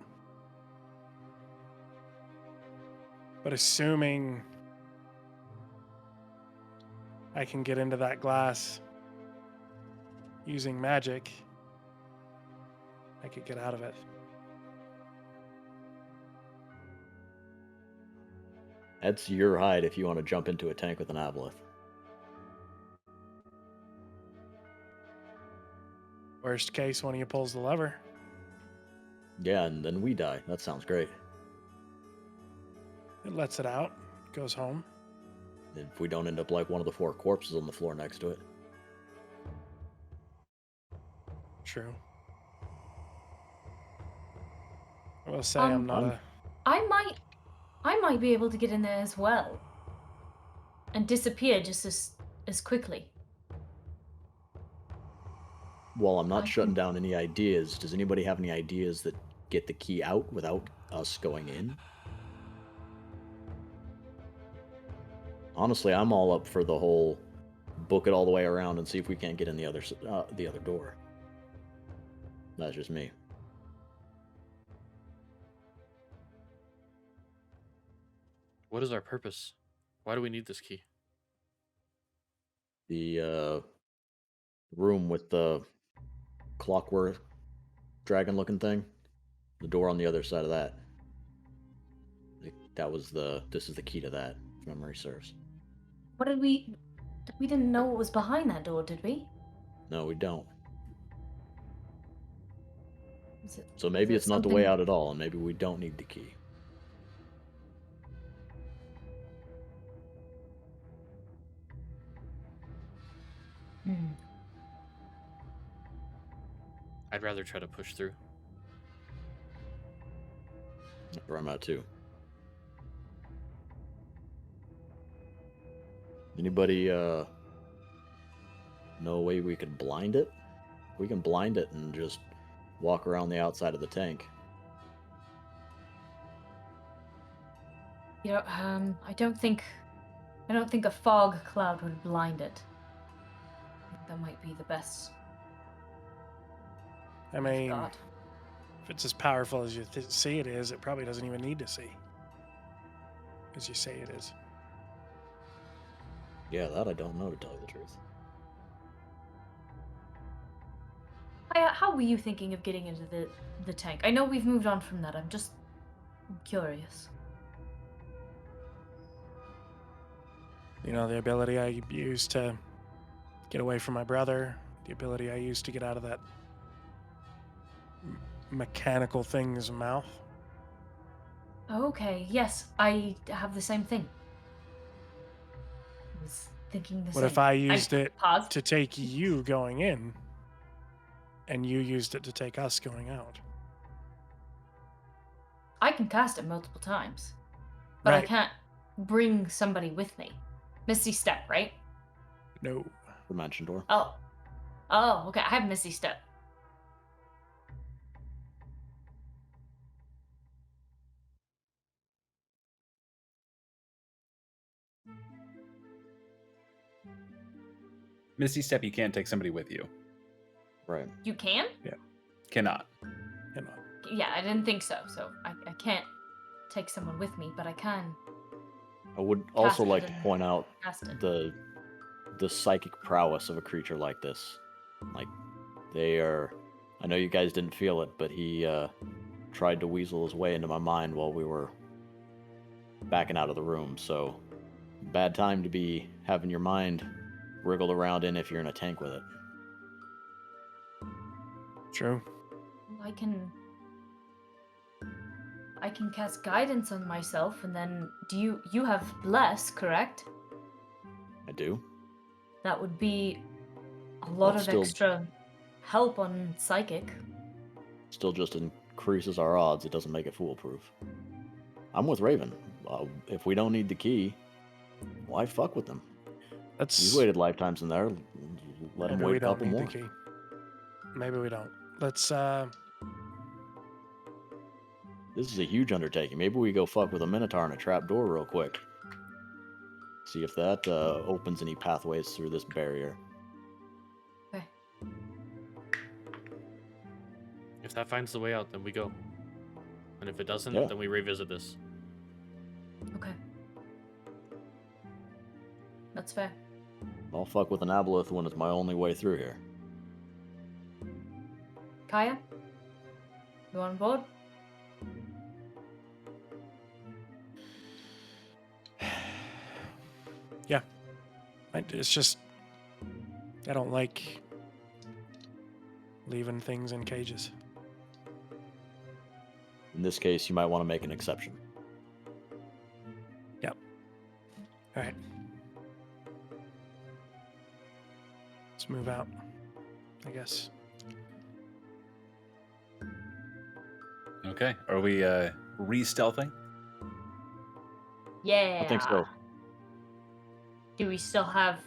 But assuming I can get into that glass using magic, I could get out of it. That's your hide if you want to jump into a tank with an aboleth. Worst case, one of you pulls the lever. Yeah, and then we die. That sounds great. It lets it out, goes home. If we don't end up like one of the 4 corpses on the floor next to it. True. I will say I'm not a... I might be able to get in there as well. And disappear just as quickly. Well, I'm not I shutting can- down any ideas. Does anybody have any ideas that get the key out without us going in? Honestly, I'm all up for the whole book it all the way around and see if we can't get in the other door. That's just me. what is our purpose? Why do we need this key? The room with the clockwork dragon-looking thing, the door on the other side of that. This is the key to that, if memory serves. What did we didn't know what was behind that door, did we? No, we don't. Is it- So maybe is it's it not the way something- out at all, and maybe we don't need the key. Hmm. I'd rather try to push through. That's where I'm at too. Anybody know a way we could blind it? We can blind it and just walk around the outside of the tank. You know, I don't think a fog cloud would blind it. I think that might be the best. I mean, thought. if it's as powerful as you say it is, it probably doesn't even need to see. As you say it is. Yeah, that I don't know, to tell you the truth. How were you thinking of getting into the tank? I know we've moved on from that. I'm curious. You know, the ability I used to get away from my brother, the ability I used to get out of that mechanical thing's mouth. Okay, yes, I have the same thing. I was thinking the same. What if I used it paused. to take you going in, and you used it to take us going out? I can cast it multiple times, but I Right. can't bring somebody with me. Misty Step, right? No. Dimension door. Oh, okay. I have Misty Step. Misty Step, you can't take somebody with you. Right. You can? Cannot. You know. Yeah, I didn't think so. So I can't take someone with me, but I can I would also it like to and- point out cast it. the psychic prowess of a creature like this. Like, they are... I know you guys didn't feel it, but he tried to weasel his way into my mind while we were backing out of the room, so bad time to be having your mind wriggled around in if you're in a tank with it. True. I can cast guidance on myself, and then you have bless, correct? I do. That would be a lot That's of still- extra help on psychic. Still just increases our odds. It doesn't make it foolproof. I'm with Raven. If we don't need the key, why fuck with them? He's waited lifetimes in there. Let him Maybe wait we a don't couple need more. the key. Maybe we don't. Let's This is a huge undertaking. Maybe we go fuck with a Minotaur and a trap door real quick. See if that opens any pathways through this barrier. Okay. If that finds the way out, then we go. And if it doesn't, Yeah. then we revisit this. Okay. That's fair. I'll fuck with an aboleth when it's my only way through here. Kaya? You on board? it's just I don't like leaving things in cages. In this case, you might want to make an exception. All right. Let's move out, I guess. Okay. Are we re-stealthing? Yeah. I think so. Do we still have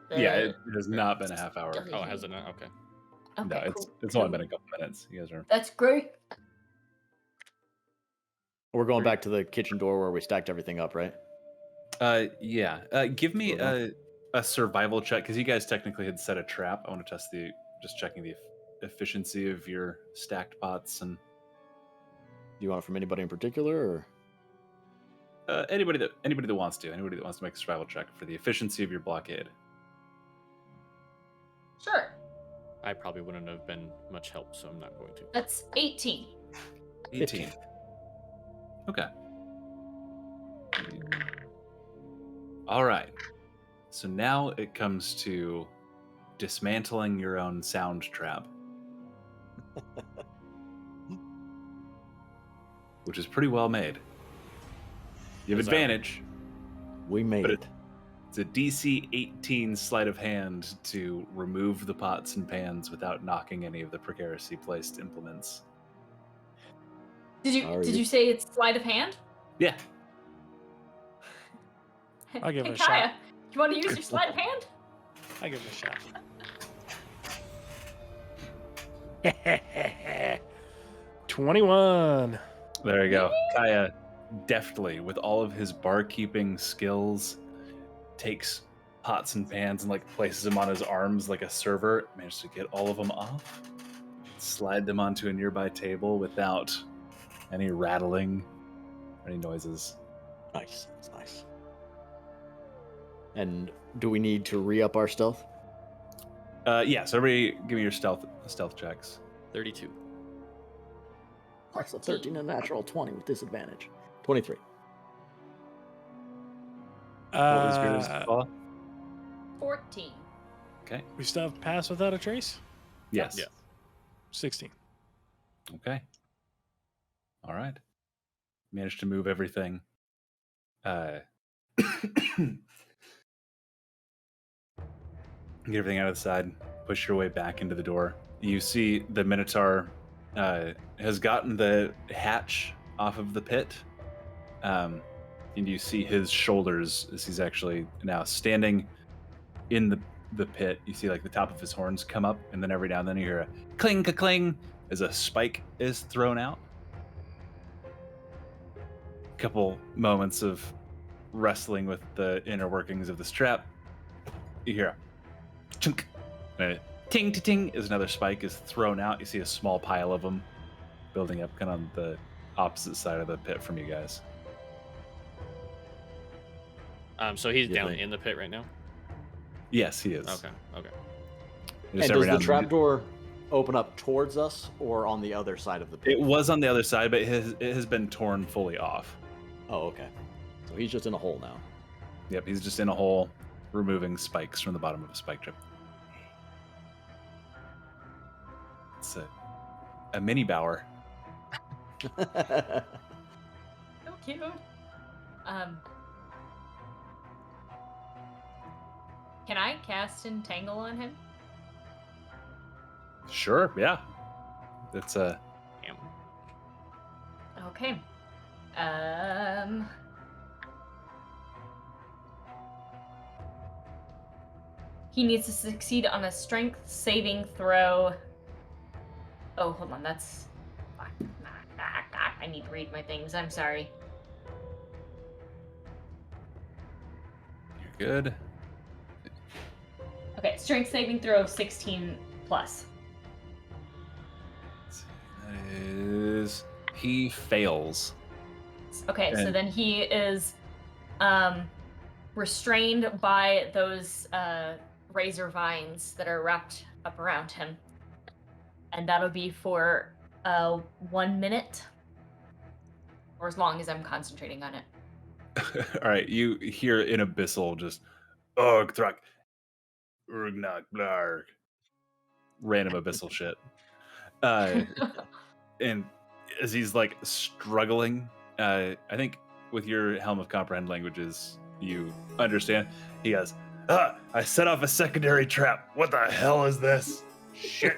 the... Yeah, it has not been a half hour. Doesn't- Oh, has it not? Okay. Okay, No, cool. it's only been a couple minutes. You guys are. That's great. We're going back to the kitchen door where we stacked everything up, right? Yeah. Give me Sure. a survival check because you guys technically had set a trap. I want to test just checking the efficiency of your stacked pots and Do you want it from anybody in particular, or anybody that wants to make a survival check for the efficiency of your blockade. Sure. I probably wouldn't have been much help, so I'm not going to. That's 18. 18. Okay. All right. So now it comes to dismantling your own sound trap. Which is pretty well made. You have Is that- advantage, we made But it? It's a DC 18 sleight of hand to remove the pots and pans without knocking any of the precariously placed implements. Did you say it's sleight of hand? Yeah. I'll give Hey, it a Kaya, shot. you want to use your sleight of hand? I give it a shot. 21. There you go. Kaya, deftly, with all of his barkeeping skills, takes pots and pans and like places them on his arms like a server. Managed to get all of them off, slide them onto a nearby table without any rattling or any noises. Nice. That's nice. And do we need to re-up our stealth? Yeah, so everybody give me your stealth checks. 32. That's a 13 and a natural 20 with disadvantage. 23. What was yours, Paula? 14. Okay. We still have pass without a trace? Yes. Yeah. 16. Okay. All right. Managed to move everything. Get everything out of the side. Push your way back into the door. You see the Minotaur has gotten the hatch off of the pit. And you see his shoulders as he's actually now standing in the pit. You see like the top of his horns come up, and then every now and then you hear a cling cling as a spike is thrown out. A couple moments of wrestling with the inner workings of the strap. You hear a chunk, and a ting to ting as another spike is thrown out. You see a small pile of them building up kind of on the opposite side of the pit from you guys. So he's Yeah, down they- in the pit right now? Yes, he is. Okay. And does the trapdoor open up towards us or on the other side of the pit? It was on the other side, but it has been torn fully off. Oh, okay. So he's just in a hole now. Yep, he's just in a hole, removing spikes from the bottom of a spike trip. It's a mini bower. So cute. Can I cast Entangle on him? Sure, yeah. It's a Damn. Okay. He needs to succeed on a strength saving throw. Oh, hold on, that's... I need to read my things, I'm sorry. you're good. Okay, strength saving throw 16 plus. Let's see, that is he fails. Okay, so And- then he is restrained by those razor vines that are wrapped up around him. And that'll be for 1 minute. Or as long as I'm concentrating on it. All right, you hear in abyssal just Thrak Urgnak Blarg. Random abyssal shit. And as he's like struggling, I think with your Helm of Comprehend languages, you understand. He goes, I set off a secondary trap. What the hell is this? Shit.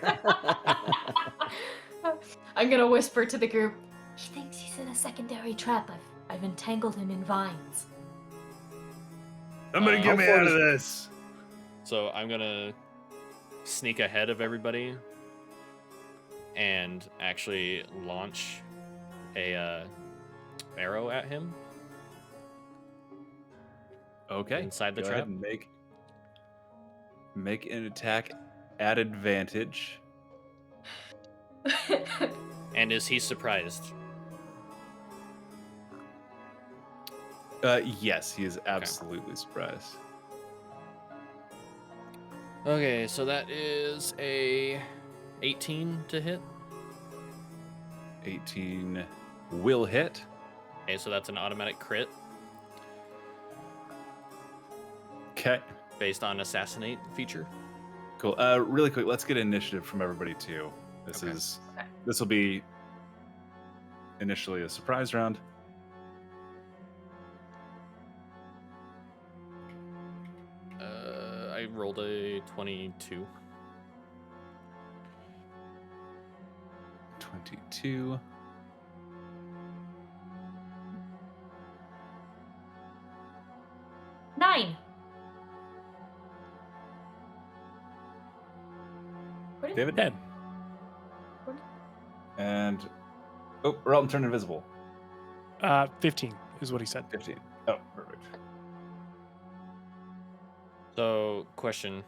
I'm gonna whisper to the group. He thinks he's in a secondary trap. I've entangled him in vines. Somebody How get me far out of does- this. So I'm gonna sneak ahead of everybody and actually launch a arrow at him Okay. inside the Go trap. ahead and make an attack at advantage. And is he surprised? Yes, he is absolutely surprised. Okay, so that is a 18 to hit. 18 will hit. Okay, so that's an automatic crit Okay. based on assassinate feature. Cool. Really quick, let's get initiative from everybody too. Okay. This will be initially a surprise round. 22. 22. Nine. David? 10. And Relton turned invisible. 15 is what he said. 15. Oh, perfect. So, question.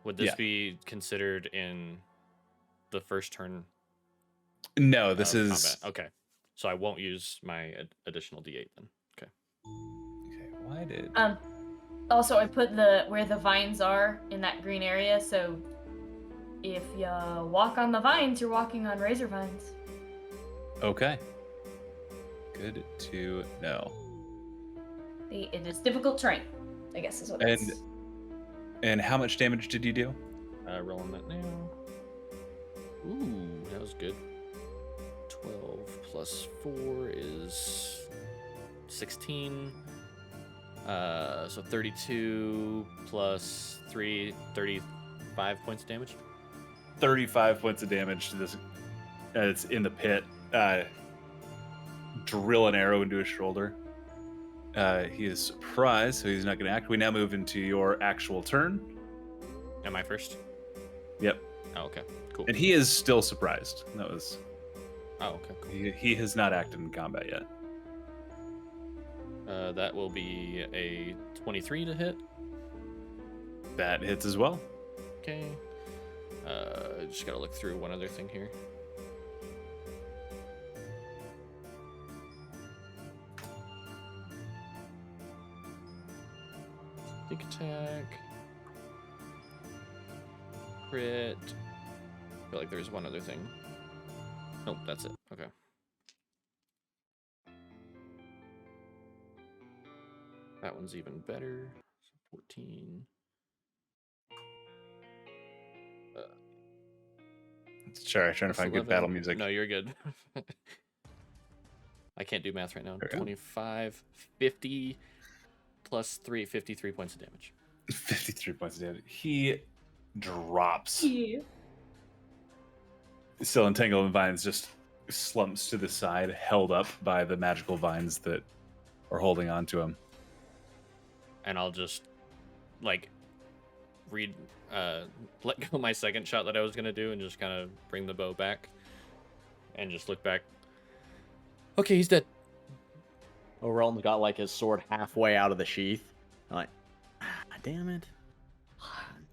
Would this Yeah. be considered in the first turn No, this of is combat? Okay. So I won't use my additional D8 then. Okay. Okay, why did Also, I put where the vines are in that green area, so if you walk on the vines, you're walking on razor vines. Okay. Good to know. It is difficult terrain, I guess is what it is. And how much damage did you do? Rolling that now. Ooh, that was good. 12 plus 4 is 16. So 32 plus 3, 35 points of damage. 35 points of damage to this. It's in the pit. Drill an arrow into his shoulder. He is surprised, so he's not going to act. We now move into your actual turn. Am I first? Yep. Oh, okay. Cool. And he is still surprised. That was. Oh, okay. Cool. He has not acted in combat yet. That will be a 23 to hit. That hits as well. Okay. Just gotta look through one other thing here. Sneak attack. Crit. I feel like there's one other thing. Nope, that's it. Okay. That one's even better. 14. Sorry, trying to find good 11. battle music. No, you're good. I can't do math right now. There we go. 25, 50 plus 3, 53 points of damage. 53 points of damage. He drops. Yeah. Still entangled in vines, just slumps to the side, held up by the magical vines that are holding on to him. And I'll just, like, let go of my second shot that I was going to do and just kind of bring the bow back and just look back. Okay, he's dead. Relton's got like his sword halfway out of the sheath. I'm like, damn it.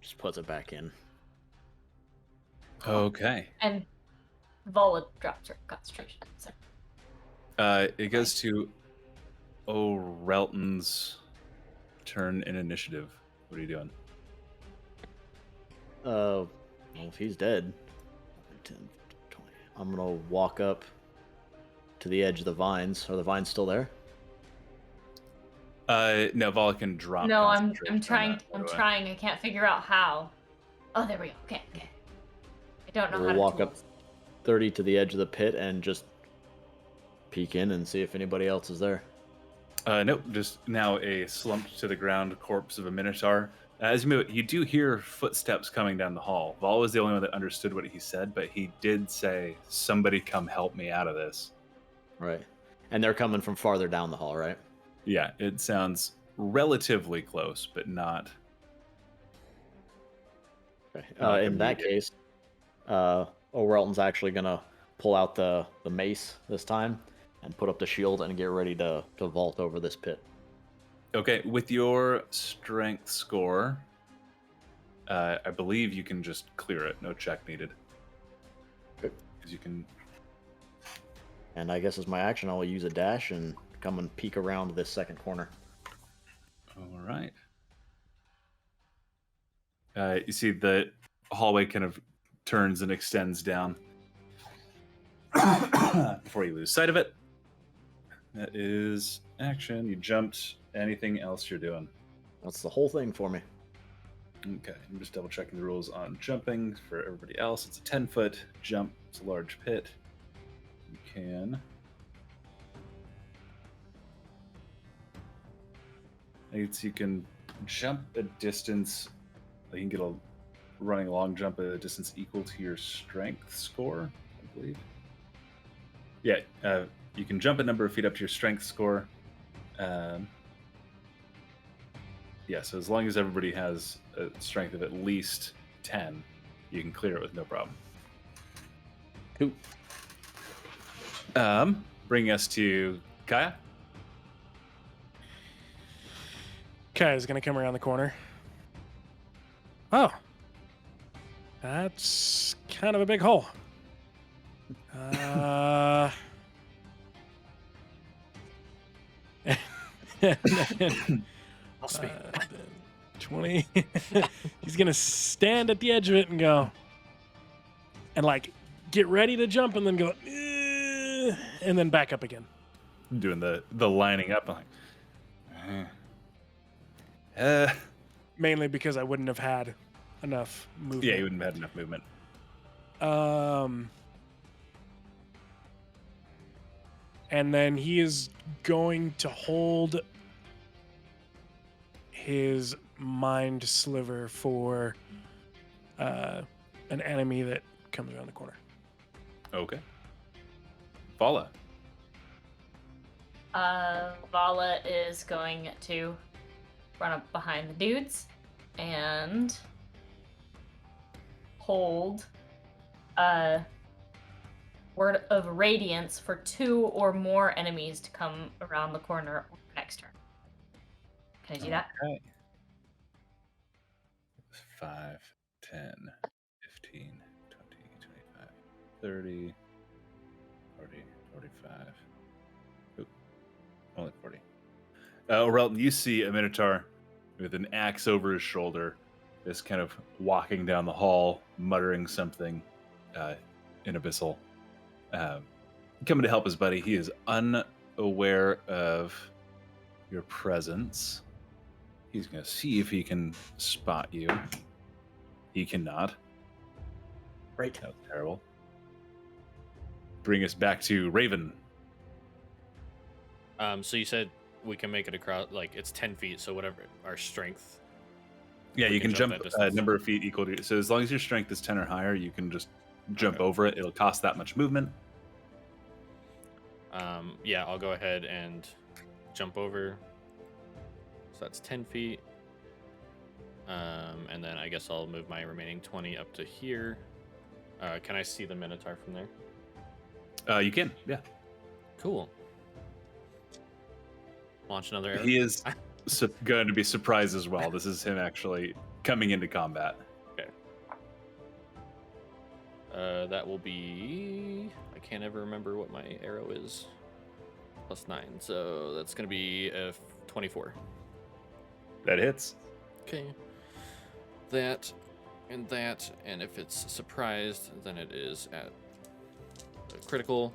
Just puts it back in. Okay. And Vola drops her concentration. So. It goes to Relton's turn in initiative. What are you doing? Well, if he's dead, 10, 20. I'm gonna walk up to the edge of the vines. Are the vines still there? No, Vola can drop. No, I'm concentration on trying. that, by I'm the way. trying. I can't figure out how. Oh, there we go. Okay. I don't know We'll how to walk do up this. 30 to the edge of the pit and just peek in and see if anybody else is there. Nope, just now a slumped to the ground corpse of a Minotaur. As you move, you do hear footsteps coming down the hall. Vol was the only one that understood what he said, but he did say, "Somebody come help me out of this." Right. And they're coming from farther down the hall, right? Yeah, it sounds relatively close, but not. Okay. Not In that immediate. case, Relton's actually gonna pull out the mace this time and put up the shield and get ready to vault over this pit. Okay, with your strength score, I believe you can just clear it. No check needed. Okay. Because you can. And I guess as my action, I'll use a dash and come and peek around this second corner. All right. You see the hallway kind of turns and extends down before you lose sight of it. That is action. You jumped. Anything else you're doing? That's the whole thing for me. Okay, I'm just double checking the rules on jumping for everybody else. It's a 10-foot jump. It's a large pit. You can. You can jump a distance. You can get a running long jump at a distance equal to your strength score, I believe. Yeah, you can jump a number of feet up to your strength score. Yeah, so as long as everybody has a strength of at least 10, you can clear it with no problem. Cool. Bringing us to Kaya. Kaya's gonna come around the corner. Oh, that's kind of a big hole. I'll speak. 20. He's gonna stand at the edge of it and go, and like get ready to jump, and then go, and then back up again. Doing the lining up. I'm like, Mainly because I wouldn't have had enough movement. yeah, you wouldn't have had enough movement. And then he is going to hold his mind sliver for an enemy that comes around the corner. Okay. Vala. Vala is going to run up behind the dudes and hold Word of Radiance for 2 or more enemies to come around the corner next turn. Can I do that? Okay. 5, 10, 15, 20, 25, 30, 40, 45. Oop, only 40. Relton, you see a Minotaur with an axe over his shoulder, just kind of walking down the hall, muttering something in Abyssal. Coming to help his buddy. He is unaware of your presence. He's going to see if he can spot you. He cannot. Right. That was terrible. Bring us back to Raven. So you said we can make it across, like it's 10 feet, so whatever our strength. Yeah, We you can can jump jump that a distance. number of feet equal to. So as long as your strength is 10 or higher, you can just jump Okay. over it. It'll cost that much movement. Yeah, I'll go ahead and jump over. So that's 10 feet. And then I guess I'll move my remaining 20 up to here. Can I see the Minotaur from there? You can, yeah. Cool. Launch another arrow. He is going to be surprised as well. This is him actually coming into combat. That will be... I can't ever remember what my arrow is. +9, so that's going to be a 24. That hits. Okay. That, and if it's surprised, then it is at a critical.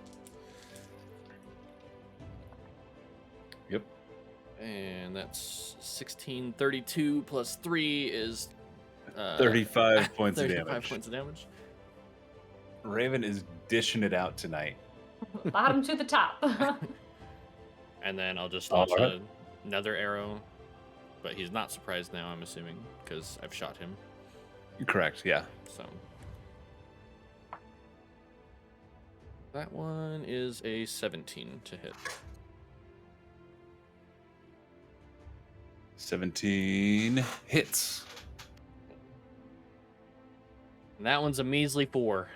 Yep. And that's 1632 plus 3 is 35 points of 35 damage. points of damage. Raven is dishing it out tonight. Bottom to the top. And then I'll just All launch right. another arrow, but he's not surprised now, I'm assuming, because I've shot him. Correct, yeah. So that one is a 17 to hit. 17 hits. And that one's a measly 4.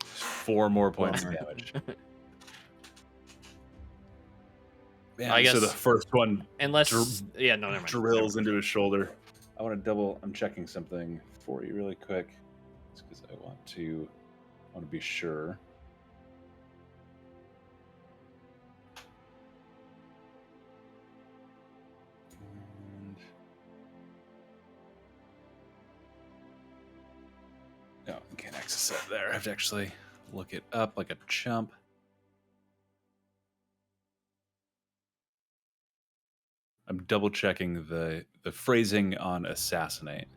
4 more points of Bummer. damage. Man, I so guess- the first one Unless, yeah, no, never mind. drills into his shoulder. I want to double. I'm checking something for you really quick, because I want to be sure. And... No, I can't access that there. I have to actually look it up like a chump. I'm double checking the phrasing on assassinate.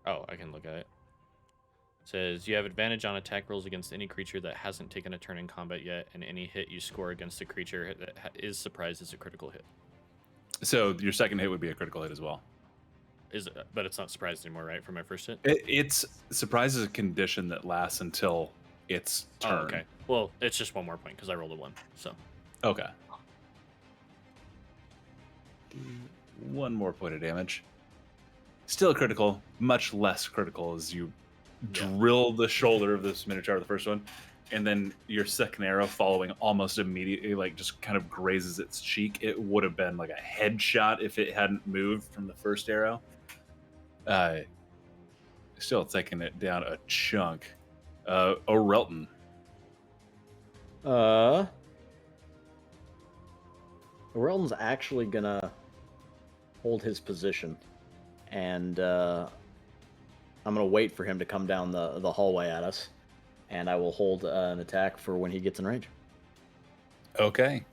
Oh, I can look at it. It says you have advantage on attack rolls against any creature that hasn't taken a turn in combat yet, and any hit you score against a creature that is surprised is a critical hit. So your second hit would be a critical hit as well. Is it, but it's not surprised anymore, right? For my first hit. It's surprise is a condition that lasts until its turn. Oh, okay. Well, it's just one more point because I rolled a 1. So. Okay. Do one more point of damage. Still critical, much less critical as you drill the shoulder of this Minotaur, the first one, and then your second arrow following almost immediately, like just kind of grazes its cheek. It would have been like a headshot if it hadn't moved from the first arrow. Still taking it down a chunk. Orelton. Orelton's actually gonna hold his position, and I'm gonna wait for him to come down the hallway at us, and I will hold an attack for when he gets in range. Okay.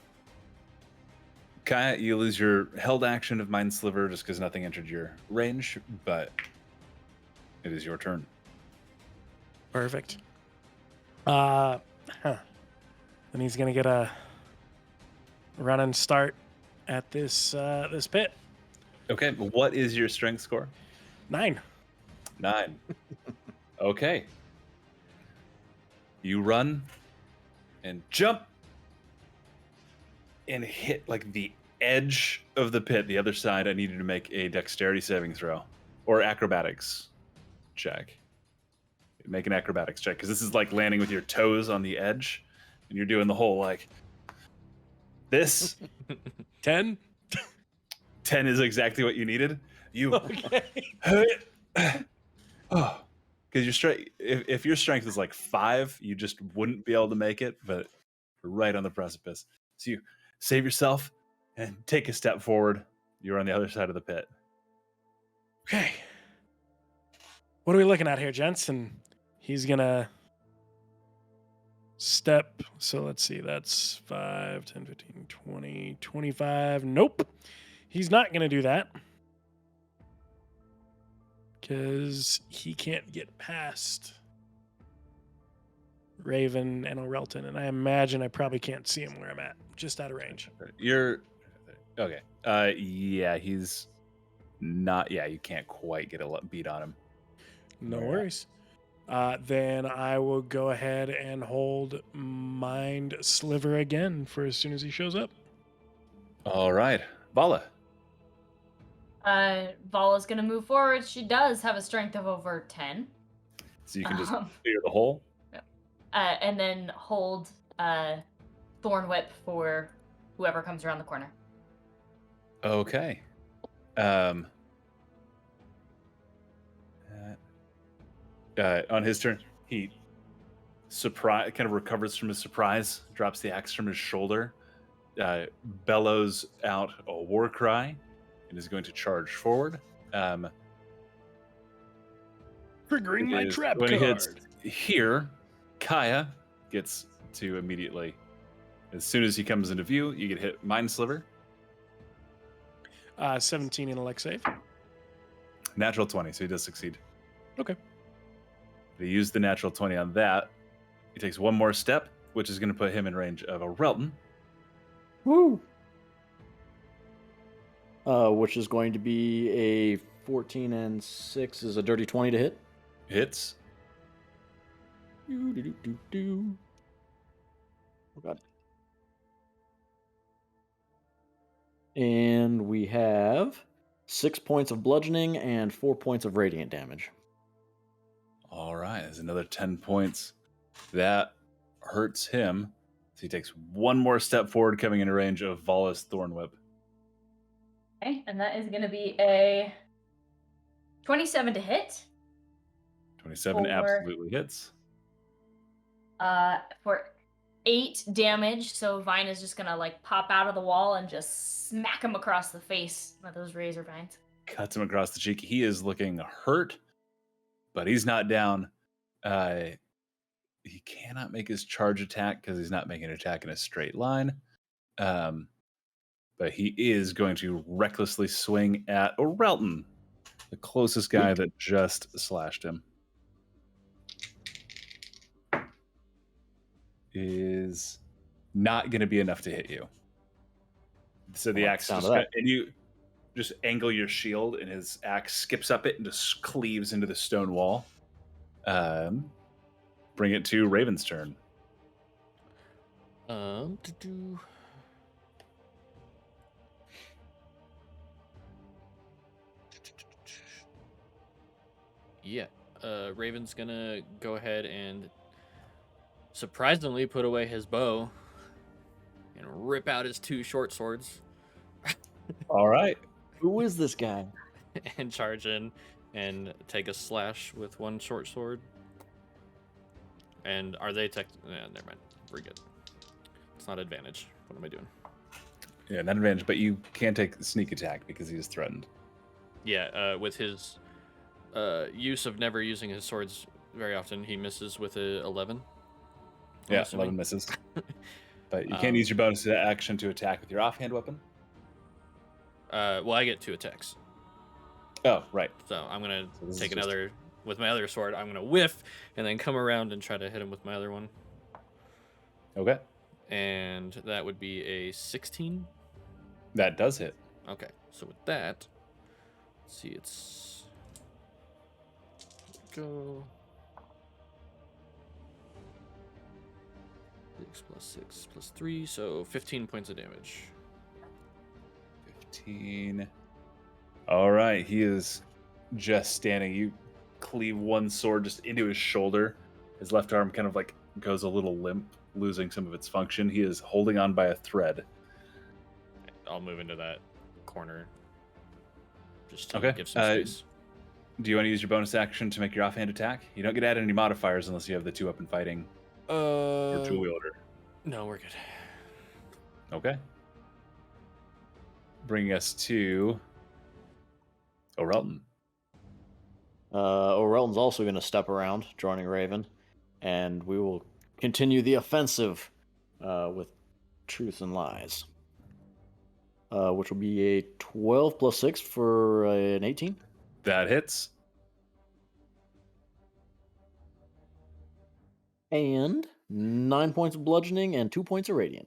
Kaya, you lose your held action of Mind Sliver just because nothing entered your range, but it is your turn. Perfect. Then he's gonna get a running start at this this pit. Okay, what is your strength score? 9. 9. Okay. You run and jump and hit like the edge of the pit, the other side. I need you to make a dexterity saving throw or acrobatics check. Make an acrobatics check because this is like landing with your toes on the edge and you're doing the whole like this. 10. 10 is exactly what you needed. You Okay. oh, because your strength, if your strength is like 5, you just wouldn't be able to make it, but you're right on the precipice. So you save yourself and take a step forward. You're on the other side of the pit. Okay. What are we looking at here, gents? And he's gonna step. So let's see. That's 5, 10, 15, 20, 25. Nope. He's not gonna do that. Because he can't get past Raven and Orelton. And I imagine I probably can't see him where I'm at. Just out of range. You're okay. Yeah, he's not. Yeah, you can't quite get a beat on him. No Yeah. worries. Then I will go ahead and hold Mind Sliver again for as soon as he shows up. All right, Vala. Vala's gonna move forward. She does have a strength of over 10. So you can just clear the hole. And then hold Thorn Whip for whoever comes around the corner. Okay. On his turn, he kind of recovers from his surprise, drops the axe from his shoulder, bellows out a war cry, and is going to charge forward. Triggering my trap when card. he hits here, Kaya gets to immediately. As soon as he comes into view, you get hit Mind Sliver. 17 intellect save. Natural 20, so he does succeed. Okay. He used the natural 20 on that. He takes one more step, which is going to put him in range of Orelton. Woo! Which is going to be a 14 and 6 is a dirty 20 to hit. Hits. Do. Oh, God. And we have 6 points of bludgeoning and 4 points of radiant damage. All right, there's another 10 points. That hurts him. So he takes one more step forward, coming into range of Vala's Thorn Whip. Okay, and that is going to be a 27 to hit. 27 absolutely hits. For 8 damage. So Vine is just going to like pop out of the wall and just smack him across the face with those razor vines. Cuts him across the cheek. He is looking hurt, but he's not down. He cannot make his charge attack because he's not making an attack in a straight line. But he is going to recklessly swing at Orelton, the closest guy that just slashed him. Is not going to be enough to hit you. So the axe just and just angle your shield, and his axe skips up it and just cleaves into the stone wall. Bring it to Raven's turn. Yeah, Raven's gonna go ahead and surprisingly put away his bow and rip out his 2 short swords All right. Who is this guy? and charge in and take a slash with 1 short sword. And are they never mind. We're good. It's not advantage. What am I doing? Yeah, not advantage, but you can take the sneak attack because he is threatened. Yeah, with his use of never using his swords very often, he misses with a 11. I'm Yeah, assuming. 11 misses. But you can't use your bonus action to attack with your offhand weapon. Well, I get 2 attacks. Oh, right. So I'm going So to this is take just- another, with my other sword, I'm going to whiff and then come around and try to hit him with my other one. Okay. And that would be a 16. That does hit. Okay, so with that, let's see, it's... Go... 6 plus 6 plus 3, so 15 points of damage. 15. All right. He is just standing. You cleave one sword just into his shoulder. His left arm kind of like goes a little limp, losing some of its function. He is holding on by a thread. I'll move into that corner just to Okay, give some space. Do you want to use your bonus action to make your offhand attack? You don't get added any modifiers unless you have the 2-weapon fighting or dual wielder. No, we're good. Okay. Bringing us to Orelton. Orelton's also going to step around, joining Raven, and we will continue the offensive with Truth and Lies, which will be a 12 plus 6 for an 18. That hits. And 9 points of bludgeoning and 2 points of radiant.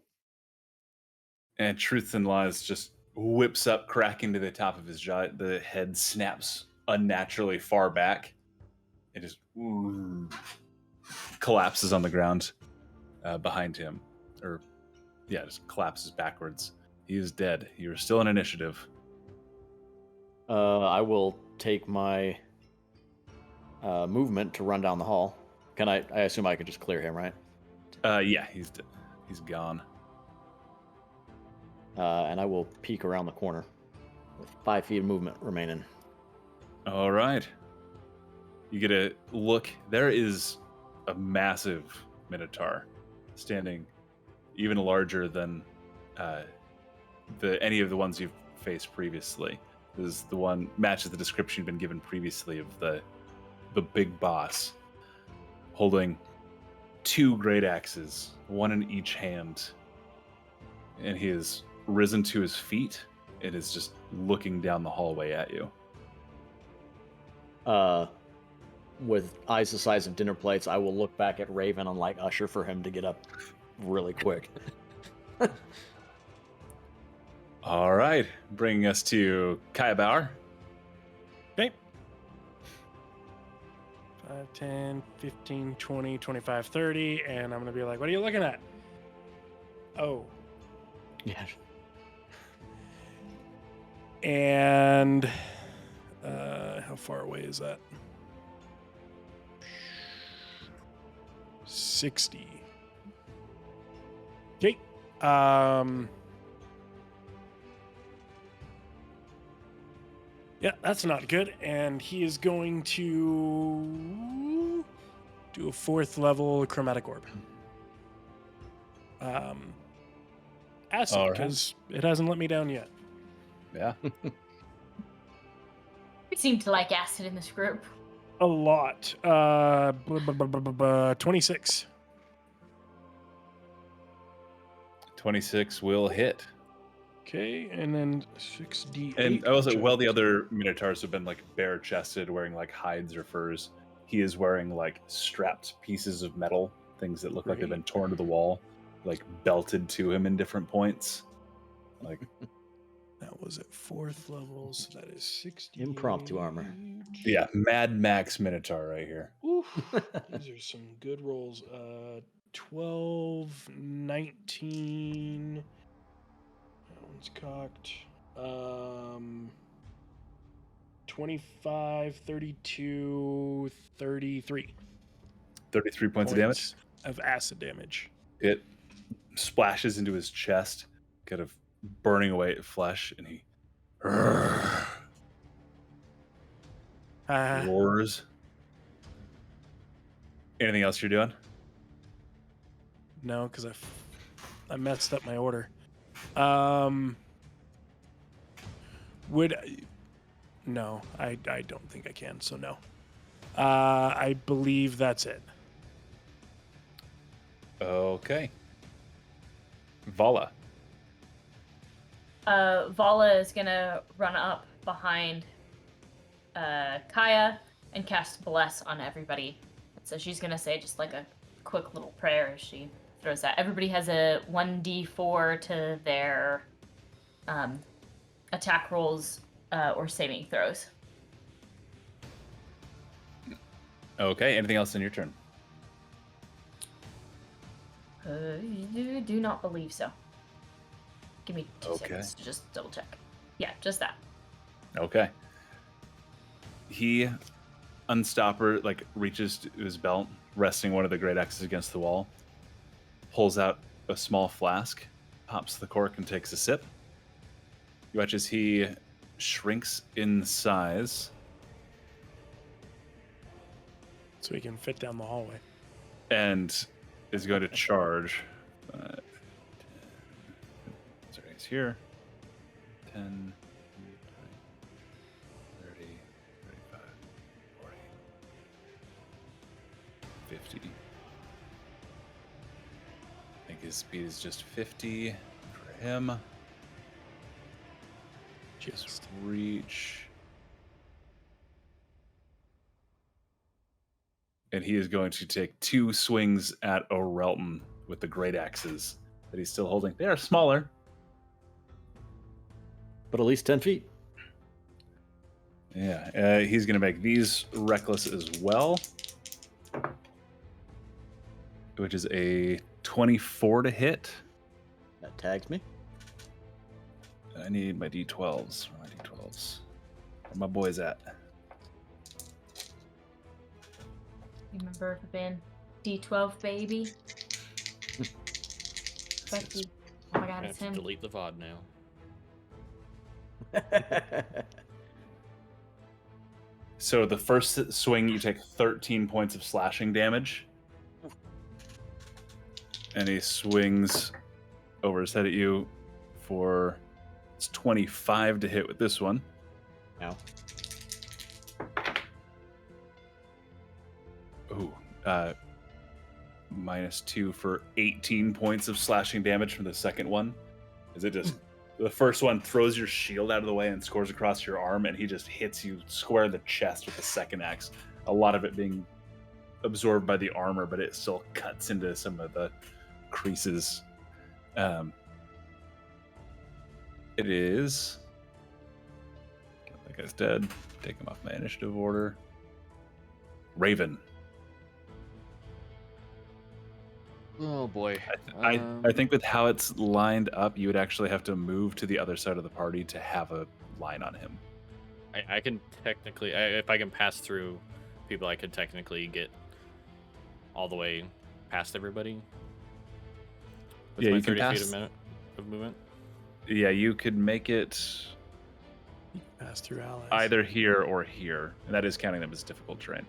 And Truth and Lies just whips up, cracking to the top of his jaw. The head snaps unnaturally far back. It just collapses on the ground behind him. Just collapses backwards. He is dead. You're still in initiative. I will take my movement to run down the hall. Can I assume I could just clear him, right? Yeah, he's dead. He's gone. And I will peek around the corner with 5 feet of movement remaining. All right. You get a look. There is a massive Minotaur standing even larger than any of the ones you've faced previously. This is the one matches the description you've been given previously of the big boss, holding 2 great axes, one in each hand, and he is risen to his feet and is just looking down the hallway at you. With eyes the size of dinner plates, I will look back at Raven and like usher for him to get up really quick. All right, bringing us to Kaya Bauer. Okay. 5, 10, 15, 20, 25, 30. And I'm going to be like, what are you looking at? Oh. Yeah. And how far away is that? 60. Okay. Yeah, that's not good. And he is going to do a 4th level chromatic orb. Acid, All right. because it hasn't let me down yet. Yeah. We seem to like acid in this group. A lot. 26. 26 will hit. Okay, and then 6d8. And I will say, which while the other Minotaurs have been like bare-chested, wearing like hides or furs, he is wearing like strapped pieces of metal, things that look like they've been Great. torn to the wall, like belted to him in different points. Like That was at 4th level, so that is 60. Impromptu armor. Yeah, Mad Max Minotaur right here. Oof, these are some good rolls. 12, 19. That one's cocked. 25, 32, 33. 33 points of damage. Of acid damage. It splashes into his chest, kind of burning away at flesh, and he roars. Anything else you're doing? No, because I messed up my order. No, I don't think I can, so no. I believe that's it. Okay. Vala. Vala is gonna run up behind Kaya and cast Bless on everybody. So she's gonna say just like a quick little prayer as she throws that. Everybody has a 1d4 to their attack rolls or saving throws. Okay. Anything else in your turn? Do not believe so. Give me 2 Okay. seconds to just double check. Yeah, just that. Okay. He reaches to his belt, resting one of the great axes against the wall, pulls out a small flask, pops the cork, and takes a sip. You watch as he shrinks in size. So he can fit down the hallway. And is going to charge. Sorry, he's here. 10, 20, 30, 35, 40, 50. I think his speed is just 50 for him. Just reach. And he is going to take 2 swings at Orelton with the great axes that he's still holding. They are smaller. But at least 10 feet. Yeah, he's going to make these reckless as well, which is a 24 to hit. That tags me. I need my D12s. Where are my D12s? Where my boys at? Remember the band D12 baby? Becky. Oh my god, I it's have him. to delete the VOD now. So the first swing, you take 13 points of slashing damage. And he swings over his head at you for... It's 25 to hit with this one. Ow. Ooh, -2 for 18 points of slashing damage from the second one. Is it just the first one throws your shield out of the way and scores across your arm, and he just hits you square in the chest with the second axe. A lot of it being absorbed by the armor, but it still cuts into some of the creases. It is. That guy's dead. Take him off my initiative order. Raven. Oh boy. I think with how it's lined up, you would actually have to move to the other side of the party to have a line on him. I can technically, if I can pass through people, I could technically get all the way past everybody. With Yeah, my you can 30 pass. feet a minute of movement. Yeah, you could make it Pass through allies. either here or here, and that is counting them as difficult terrain.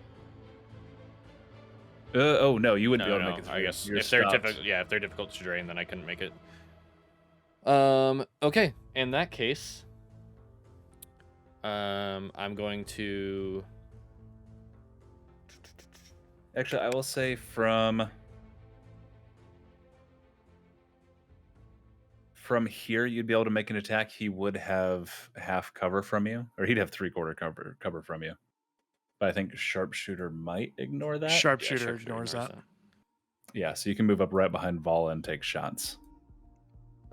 Oh no, you wouldn't be able to make it. I through. guess You're if they're stopped. difficult, if they're difficult to drain, then I couldn't make it. Okay. In that case, I'm going to. Actually, I will say from here, you'd be able to make an attack. He would have half cover from you, or he'd have 3/4 cover from you. But I think sharpshooter might ignore that. Sharpshooter ignores that. Yeah, so you can move up right behind Vala and take shots.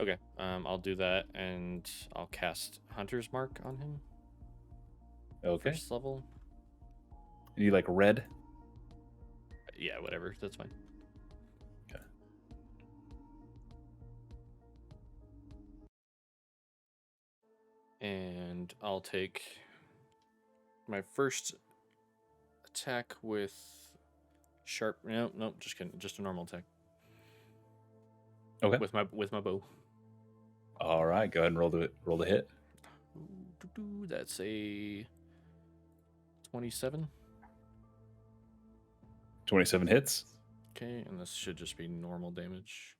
Okay, I'll do that, and I'll cast Hunter's Mark on him. Okay. First level. And you like red? Yeah, whatever. That's fine. Okay. And I'll take my first attack with sharp. No, just kidding. Just a normal attack. Okay. With my bow. All right. Go ahead and roll the hit. That's a 27. 27 hits. Okay, and this should just be normal damage.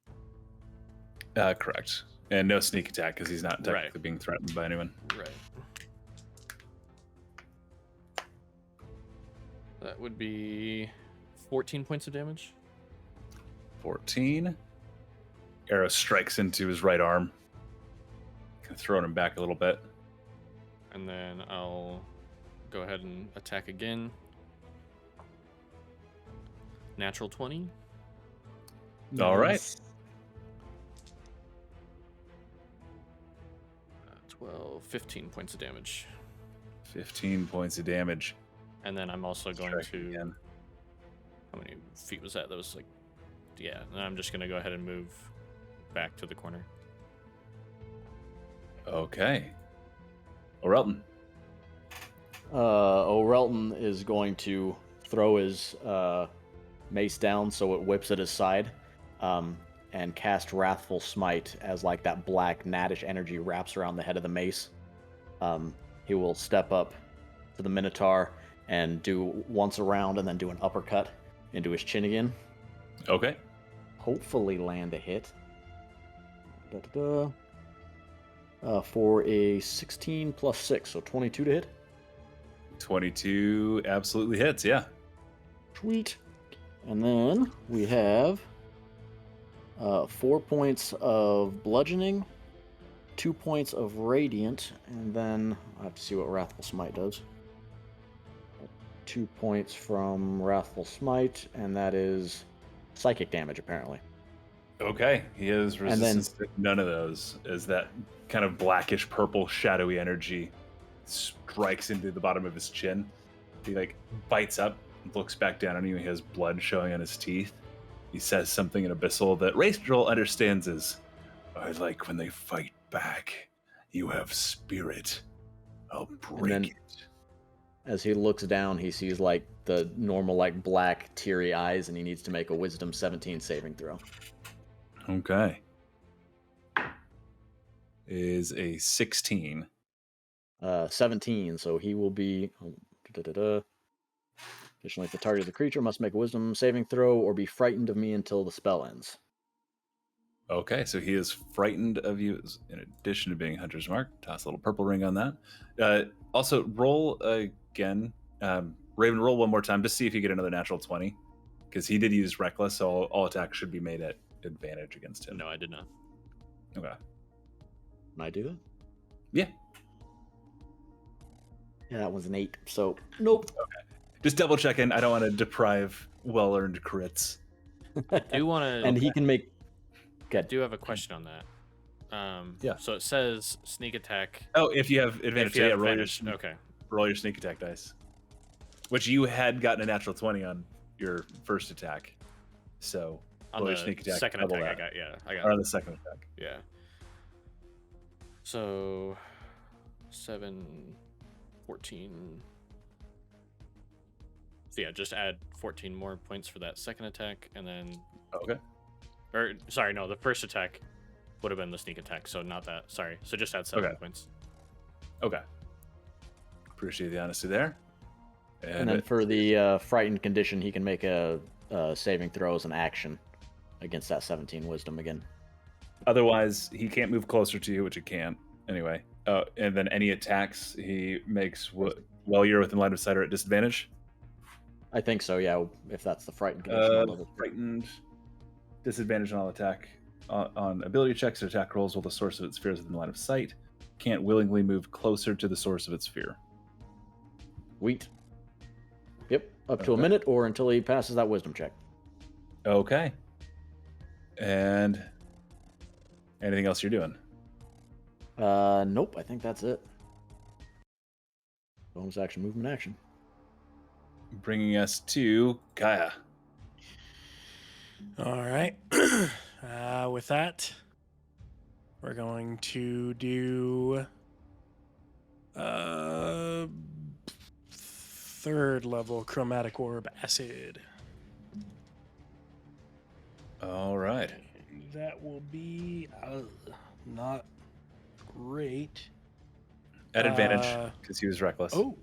Correct. And no sneak attack because he's not technically Right. being threatened by anyone. Right. That would be 14 points of damage. 14. Arrow strikes into his right arm, kind of throwing him back a little bit. And then I'll go ahead and attack again. Natural 20. All right. Nice. 15 points of damage. 15 points of damage. And then I'm also going Strike to. again. How many feet was that? That was like. Yeah, and I'm just going to go ahead and move back to the corner. Okay. Orelton. Orelton is going to throw his mace down so it whips at his side, and cast Wrathful Smite as like that black gnatish energy wraps around the head of the mace. He will step up to the Minotaur and do once around and then do an uppercut into his chin again. Okay. Hopefully land a hit. For a 16 plus 6, so 22 to hit. 22 absolutely hits, yeah. Sweet. And then we have 4 points of bludgeoning, 2 points of radiant, and then I have to see what Wrathful Smite does. 2 points from Wrathful Smite, and that is psychic damage, apparently. Okay. He has And then- resistance to none of those, as that kind of blackish purple shadowy energy strikes into the bottom of his chin. He like bites up, looks back down on you, he has blood showing on his teeth. He says something in Abyssal that Rachel understands as, I like when they fight back. You have spirit. I'll break then- it. As he looks down, he sees like the normal like black teary eyes, and he needs to make a Wisdom 17 saving throw. Okay. Is a 16. 17, so he will be. Additionally, if the target of the creature must make a Wisdom saving throw or be frightened of me until the spell ends. Okay, so he is frightened of you in addition to being Hunter's Mark. Toss a little purple ring on that. Also, roll again. Raven, roll one more time. Just see if you get another natural 20. Because he did use Reckless, so all attacks should be made at advantage against him. No, I did not. Okay. Can I do that? Yeah. Yeah, that was an 8, so nope. Just double checking. I don't want to deprive well-earned crits. I do want to. And he can make. I do have a question on that. Yeah. So it says sneak attack. Oh, if you have advantage, If you yeah, have roll, advantage. Your, Okay. roll your sneak attack dice. Which you had gotten a natural 20 on your first attack. So, On roll the your sneak attack. second double attack, that. I got. Or on the second attack. Yeah. So 7, 14. So yeah, just add 14 more points for that second attack, and then. Okay. Or sorry, no, the first attack would have been the sneak attack, so not that. Sorry, so just add 7 Okay. points. Okay. Appreciate the honesty there. And then for the frightened condition, he can make a saving throw as an action against that 17 Wisdom again. otherwise, he can't move closer to you, which he can't anyway. And then any attacks he makes while you're within line of sight are at disadvantage. I think so, yeah, if that's the frightened condition. on level 3. Frightened, disadvantage on all attack on ability checks or attack rolls while the source of its fear is within line of sight. Can't willingly move closer to the source of its fear. Wheat. Yep, up to a Okay. minute or until he passes that wisdom check. Okay. And Anything else you're doing? Nope. I think that's it. Bonus action, movement action. Bringing us to Kaya. All right. With that, we're going to do third level chromatic orb acid. All right. That will be not great. At advantage, because he was reckless. Oh.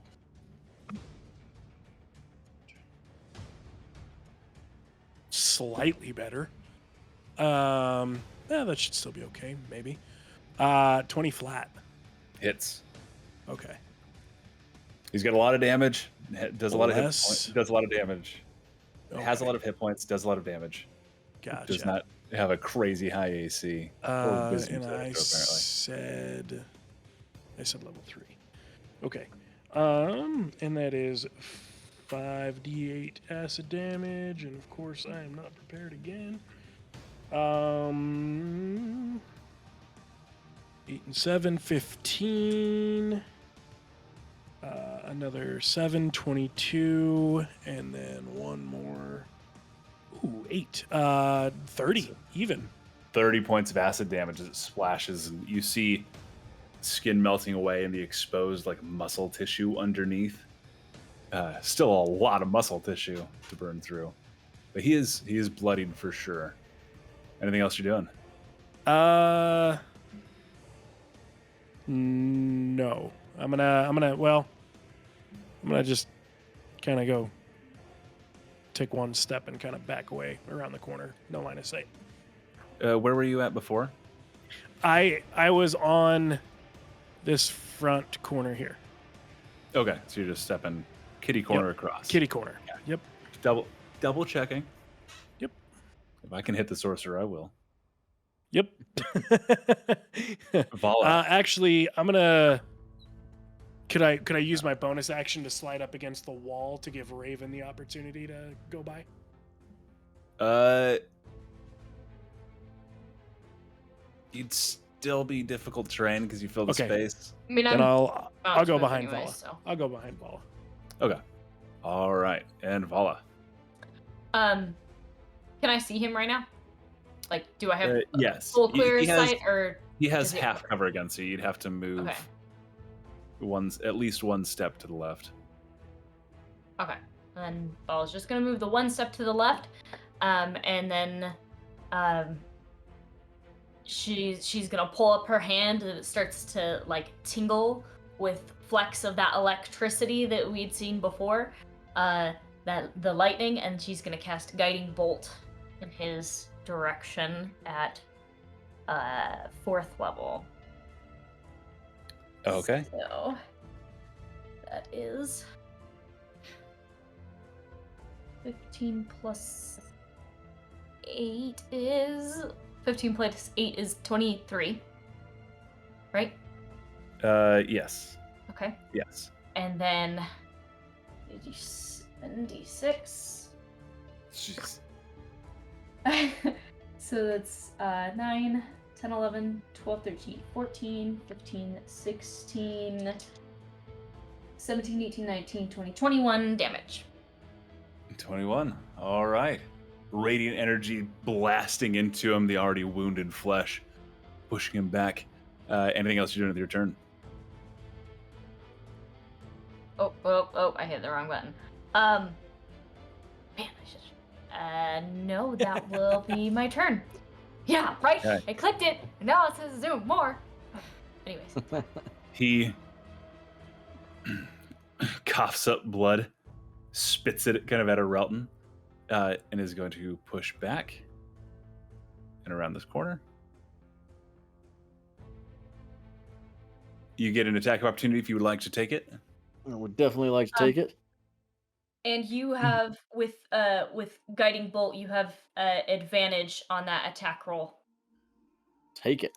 Slightly better. Yeah, that should still be okay, maybe. 20 flat. Hits. Okay. He's got a lot of damage. Does a lot of hit Less. points. Does a lot of damage. Has a Okay. lot of hit points. Does a lot of damage. Gotcha. Does not have a crazy high AC. Or wisdom And saving I throw, apparently. said level 3. Okay. And that is 5d8 acid damage, and of course I am not prepared again. 8 and 7, 15. Another 7, 22, and then one more. Ooh, 8. 30, even. 30 points of acid damage as it splashes, and you see skin melting away and the exposed like muscle tissue underneath. Still a lot of muscle tissue to burn through, but he is bloodied for sure. Anything else you're doing? No. I'm gonna just kind of go take one step and kind of back away around the corner. No line of sight. Where were you at before? I was on this front corner here. Okay, so you're just stepping kitty corner across. Kitty corner. Yeah. Yep. Double checking. Yep. If I can hit the sorcerer, I will. Yep. Vala. Actually, I'm gonna. Could I use my bonus action to slide up against the wall to give Raven the opportunity to go by? You'd still be difficult terrain because you fill the Okay. space. I mean, Then I'll about to go move behind anyway, Vala. so. I'll go behind Vala. Okay. All right, and Vala. Can I see him right now? Like, do I have Yes. full clear He has- sight, or He has Is it- half cover against you. You'd have to move okay? at least one step to the left. Okay. And then Ball's just gonna move the one step to the left, and then she's gonna pull up her hand, and it starts to like tingle with flecks of that electricity that we'd seen before, that the lightning, and she's gonna cast Guiding Bolt in his direction at 4th level. Okay. So that is 15 plus 8 is 15 plus 8 is 23. Right? Yes. Okay. Yes. And then 76. Jeez. So that's 9, 10, 11, 12, 13, 14, 15, 16, 17, 18, 19, 20, 21 damage. 21. All right. Radiant energy blasting into him, the already wounded flesh, pushing him back. Anything else you're doing with your turn? Oh, I hit the wrong button. Man, I should. No, that will be my turn. Yeah, right? Okay. I clicked it, and now it says zoom more. Anyways. He coughs up blood, spits it kind of at a Relton, and is going to push back and around this corner. You get an attack of opportunity if you would like to take it. I would definitely like to take it. And you have with Guiding Bolt, you have advantage on that attack roll. Take it.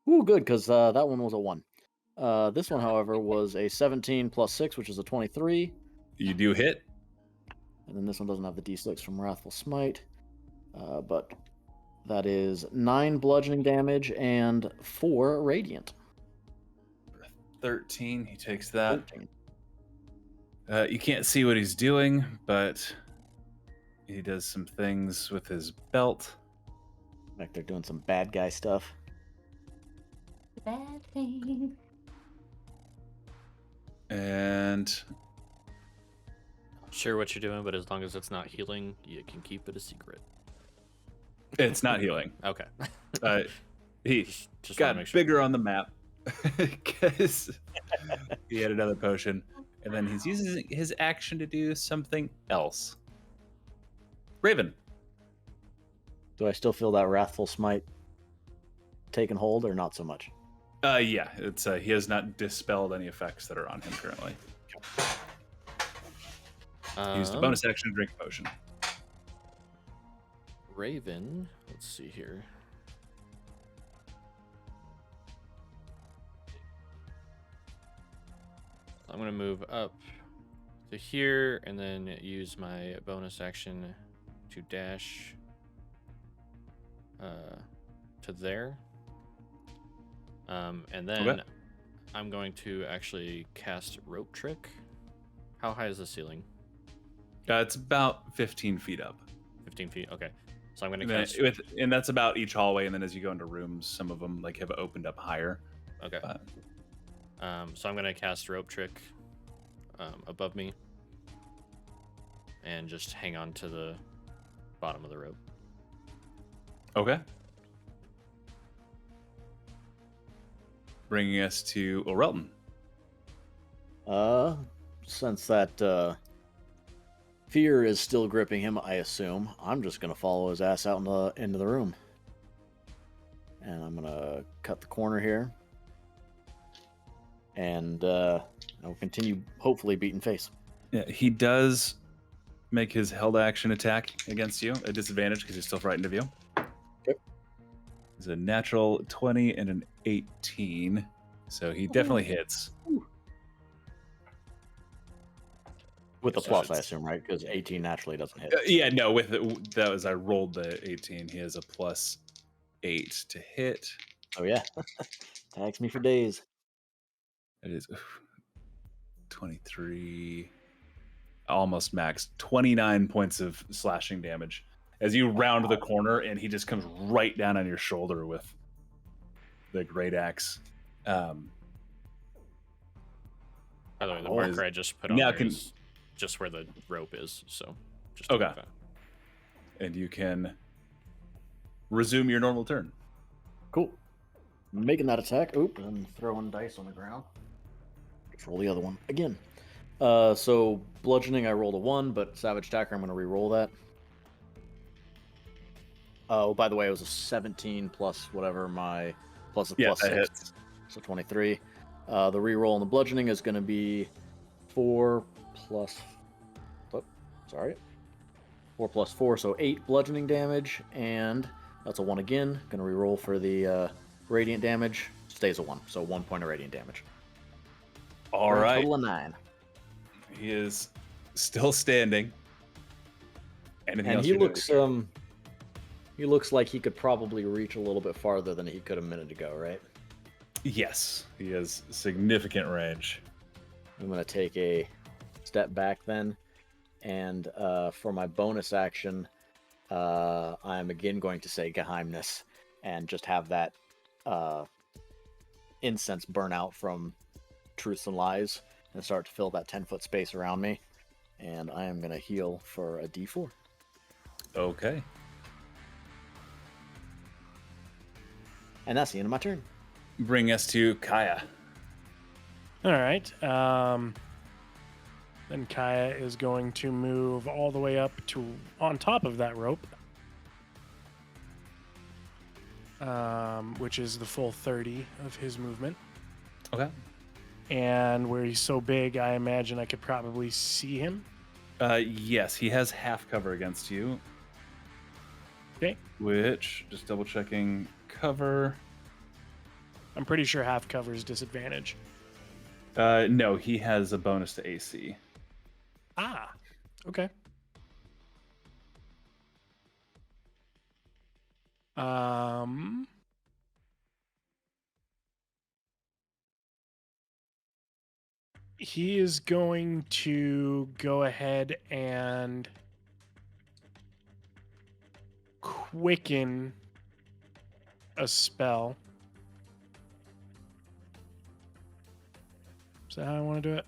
Ooh, good, because that one was a 1. This one, however, was a 17 plus 6, which is a 23. You do hit. And then this one doesn't have the d6 from Wrathful Smite. But That is 9 bludgeoning damage and 4 radiant. 13. He takes that. 13. You can't see what he's doing, but he does some things with his belt. Like they're doing some bad guy stuff. Bad thing. And Sure what you're doing, but as long as it's not healing, you can keep it a secret. it's not healing. Okay. He Just wanna got make sure. bigger on the map because he had another potion. And then he's using his action to do something else. Raven. Do I still feel that Wrathful Smite taking hold, or not so much? Yeah, it's he has not dispelled any effects that are on him currently. He used a bonus action to drink a potion. Raven. Let's see here. I'm gonna move up to here and then use my bonus action to dash to there. And then Okay. I'm going to actually cast Rope Trick. How high is the ceiling? It's about 15 feet up. 15 feet. Okay. So I'm gonna And, then cast. and that's about each hallway. And then as you go into rooms, some of them like have opened up higher. Okay. But So I'm gonna cast Rope Trick above me, and just hang on to the bottom of the rope. okay. Bringing us to Orelton. Since that fear is still gripping him, I assume I'm just gonna follow his ass out into the room, and I'm gonna cut the corner here, and I'll continue hopefully beating face. Yeah, he does make his held action attack against you at disadvantage because he's still frightened of you. Yep. It's a natural 20 and an 18. So he definitely hits. With the So plus, I it's- assume, right? Because 18 naturally doesn't hit. Yeah, no, with that was I rolled the 18. He has a plus 8 to hit. Oh yeah, tags me for days. It is 23, almost max, 29 points of slashing damage as you round the corner, and he just comes right down on your shoulder with the great axe. By the way, the Oh, marker I just put on now there can- is just where the rope is. So just Okay. note that. And you can resume your normal turn. Cool. Making that attack. Oop, and throwing dice on the ground. Let's roll the other one again. So bludgeoning, I rolled a 1, but Savage Attacker, I'm going to re-roll that. Oh, by the way, it was a 17 plus whatever my plus a Yeah, plus that 6, hits. so 23. The re-roll on the bludgeoning is going to be 4 plus. Oh, sorry. 4 plus 4, so 8 bludgeoning damage, and that's a 1 again. Going to re-roll for the radiant damage. Stays a 1, so 1 point of radiant damage. All For a right. Total of 9. He is still standing. Anything And else he you're doing? looks he looks like he could probably reach a little bit farther than he could a minute ago, right? Yes, he has significant range. I'm gonna take a step back then, and for my bonus action, I'm again going to say Geheimnis and just have that incense burn out from Truths and Lies and start to fill that 10-foot space around me. And I am gonna heal for a D4. Okay. And that's the end of my turn. Bring us to Kaya. All right. Then Kaya is going to move all the way up to on top of that rope, which is the full 30 of his movement. Okay. And where he's so big, I imagine I could probably see him. Yes, he has half cover against you. Okay. Which, just double checking cover. I'm pretty sure half cover is disadvantage. No, he has a bonus to AC. He is going to go ahead and quicken a spell. Is that how I want to do it?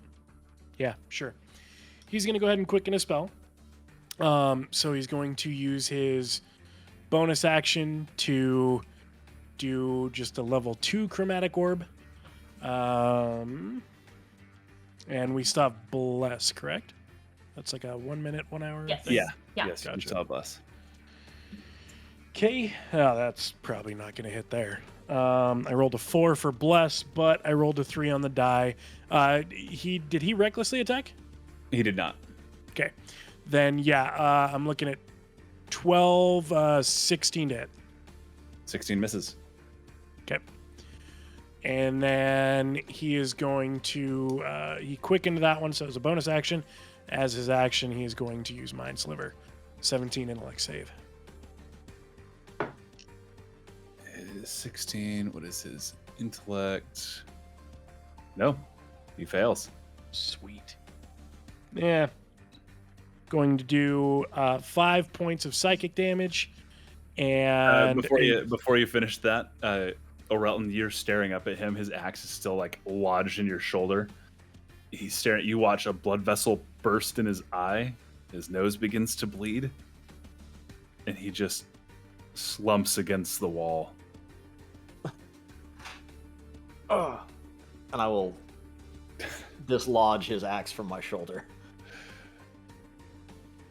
Yeah, sure. He's going to go ahead and quicken a spell. So he's going to use his bonus action to do just a level 2 chromatic orb. And we still have bless, correct? That's like a 1 minute, 1 hour Yes. thing? Yeah. Yeah. Yes, you Gotcha. saw bless. Okay. Oh, that's probably not going to hit there. I rolled a 4 for bless, but I rolled a 3 on the die. Did he recklessly attack? He did not. Okay. Then, yeah, I'm looking at 12, 16 to hit. 16 misses. Okay. And then he is going to, he quickened that one, so it's a bonus action. As his action, he is going to use Mind Sliver. 17 intellect save. 16. What is his intellect? No, he fails. Sweet. Yeah. Going to do 5 points of psychic damage. And Before you finish that, Orelton, you're staring up at him. His axe is still like lodged in your shoulder. He's staring. You watch a blood vessel burst in his eye. His nose begins to bleed, and he just slumps against the wall. And I will dislodge his axe from my shoulder.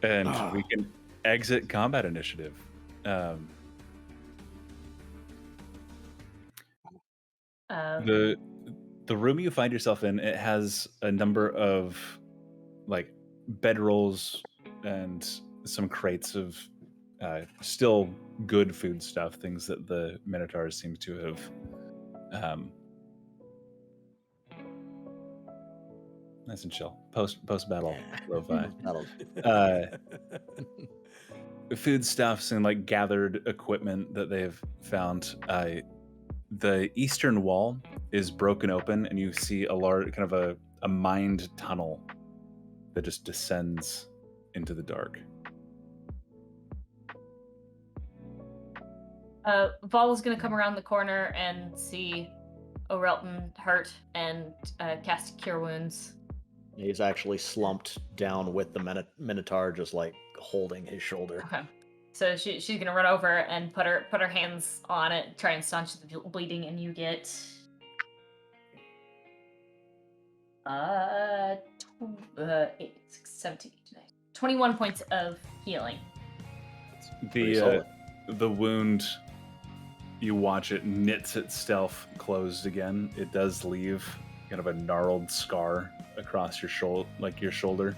And we can exit combat initiative. The room you find yourself in, it has a number of like bedrolls and some crates of still good food stuff, things that the Minotaurs seem to have nice and chill. Post battle lo-fi. Foodstuffs and like gathered equipment that they've found. The eastern wall is broken open, and you see a large kind of a mined tunnel that just descends into the dark. Vol is going to come around the corner and see Orelton hurt and cast Cure Wounds. He's actually slumped down with the Minotaur, just like holding his shoulder. Okay. So she's going to run over and put her hands on it, try and staunch the bleeding, and you get 17, 21 points of healing. The wound, you watch it knits itself closed again. It does leave kind of a gnarled scar across your shoulder.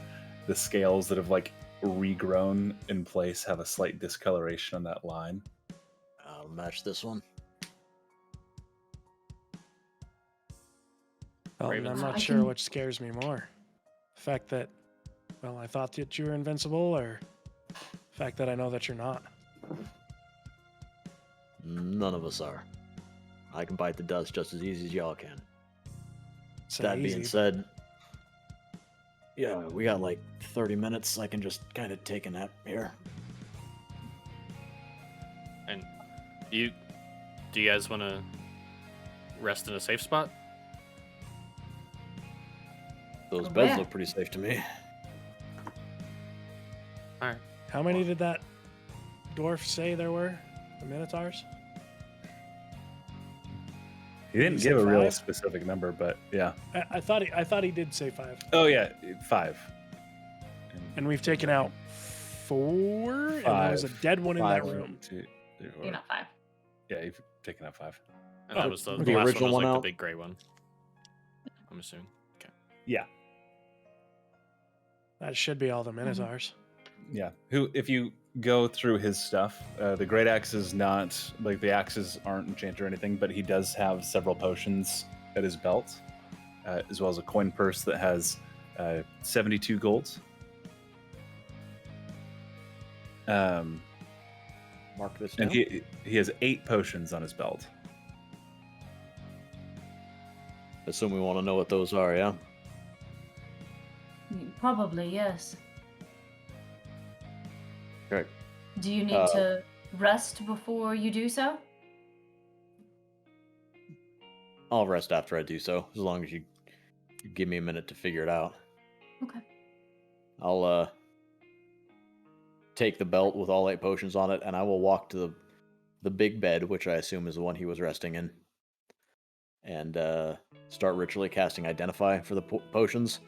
The scales that have like regrown in place have a slight discoloration on that line. I'll match this one. Well, I'm Ravens. not sure which scares me more. The fact that, well, I thought that you were invincible, or the fact that I know that you're not. None of us are. I can bite the dust just as easy as y'all can. So That easy. being said, yeah, we got like 30 minutes. I can just kind of take a nap here. And do you guys want to rest in a safe spot? Those Oh, beds yeah. look pretty safe to me. All right. How many did that dwarf say there were? The Minotaurs? He didn't You give a said real 5? specific number, but yeah. I thought he did say 5. Oh yeah, 5. And we've taken out 4, and there was a 5. dead one in 5. that room. 2, 3, 4. You're not 5. Yeah, you've taken out 5. And Oh, that was the the last original one was one like out? the big gray one. I'm assuming. Okay. Yeah. That should be all the Minotaurs. Yeah. If you go through his stuff, the great axe is not like the axes aren't enchanted or anything, but he does have several potions at his belt, as well as a coin purse that has 72 gold. mark this down. And he has 8 potions on his belt. Assume we want to know what those are, yeah? Probably, yes. Correct. Do you need to rest before you do so? I'll rest after I do so, as long as you give me a minute to figure it out. Okay. I'll take the belt with all 8 potions on it, and I will walk to the big bed, which I assume is the one he was resting in, and start ritually casting Identify for the potions.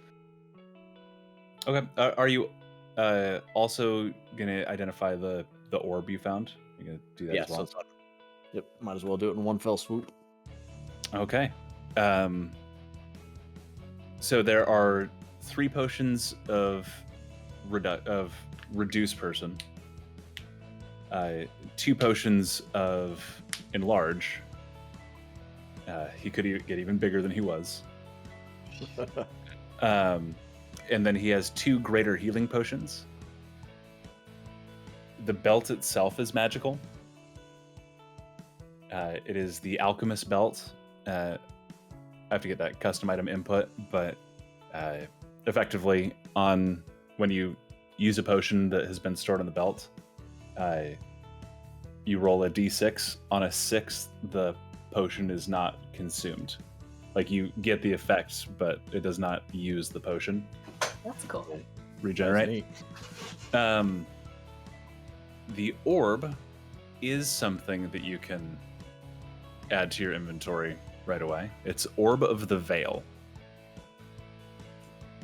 Okay. Are you also gonna identify the orb you found? You gonna do that Yes, as well? that's fine. Yep, might as well do it in one fell swoop. Okay. So there are 3 potions of reduce person, 2 potions of enlarge. He could get even bigger than he was. And then he has 2 greater healing potions. The belt itself is magical. It is the Alchemist Belt. I have to get that custom item input, but effectively, when you use a potion that has been stored on the belt, you roll a d6. On a 6, the potion is not consumed. Like, you get the effects, but it does not use the potion. That's cool. Regenerate. The orb is something that you can add to your inventory right away. It's Orb of the Veil.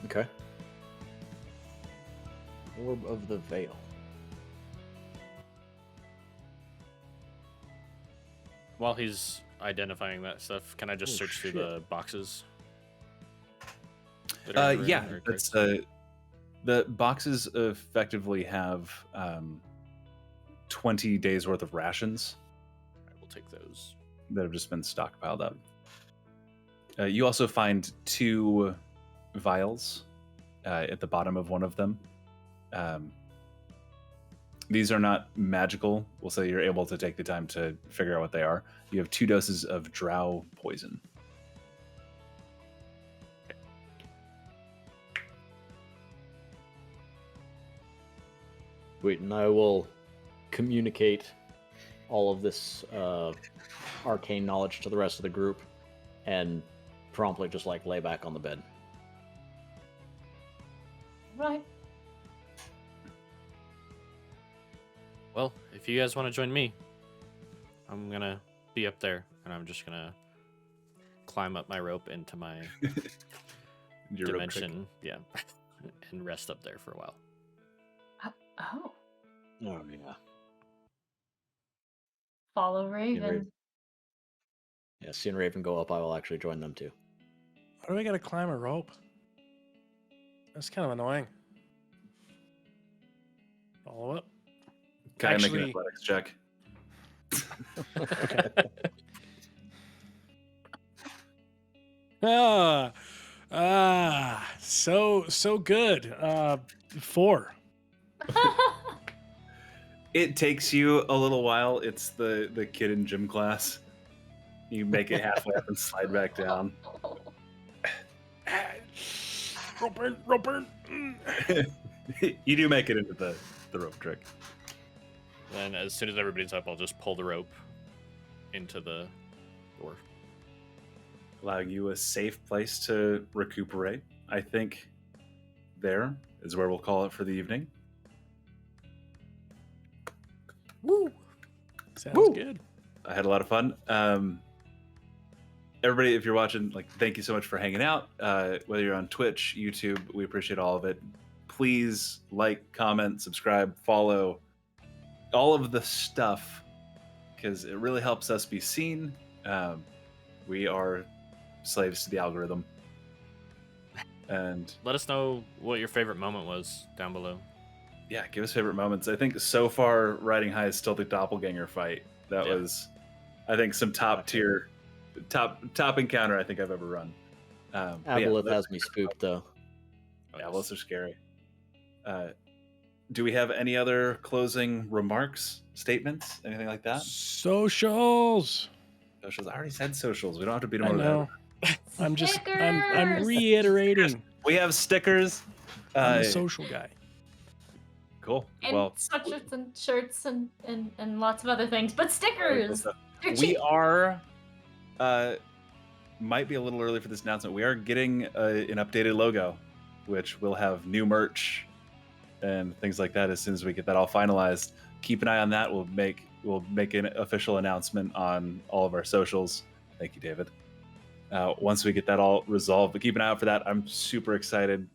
Okay. Orb of the Veil. While he's identifying that stuff, can I just search through the boxes? that are in the room Yeah, or that's crates? the boxes effectively have 20 days worth of rations I will take those. that have just been stockpiled up. You also find 2 vials at the bottom of one of them. These are not magical. We'll say you're able to take the time to figure out what they are. You have 2 doses of drow poison. Wait, and I will communicate all of this arcane knowledge to the rest of the group and promptly just like lay back on the bed. Right. Well, if you guys want to join me, I'm gonna be up there, and I'm just gonna climb up my rope into my Your rope trick. dimension, yeah, and rest up there for a while. Oh. Oh yeah. Follow Raven. Yeah, seeing Raven go up, I will actually join them too. Why do I gotta climb a rope? That's kind of annoying. Follow up. Can I make Actually- an athletics check? So good. 4. It takes you a little while. It's the kid in gym class. You make it halfway up and slide back down. Rope burn. You do make it into the rope trick. Then, as soon as everybody's up, I'll just pull the rope into the door. Allowing you a safe place to recuperate. I think there is where we'll call it for the evening. Woo. Sounds Woo. good. I had a lot of fun. Everybody, if you're watching, thank you so much for hanging out. Whether you're on Twitch, YouTube, we appreciate all of it. Please like, comment, subscribe, follow, all of the stuff, because it really helps us be seen. We are slaves to the algorithm. And Let us know what your favorite moment was down below. yeah, give us favorite moments. I think so far, Riding High is still the doppelganger fight. That Yeah. was, I think, some top tier, top encounter I think I've ever run. But yeah, Aboleth has me spooked though. Oh, yeah, yes. those are scary. do we have any other closing remarks, statements, anything like that? Socials. Socials. I already said socials. We don't have to beat them I over the head. know. I'm Stickers! reiterating. We have stickers. I'm the social guy. Cool. And Well, sweatshirts and shirts and lots of other things. But stickers! They're we cheap. are might be a little early for this announcement. We are getting an updated logo, which will have new merch and things like that as soon as we get that all finalized. Keep an eye on that. We'll make an official announcement on all of our socials. Thank you, David. Once we get that all resolved, but keep an eye out for that. I'm super excited.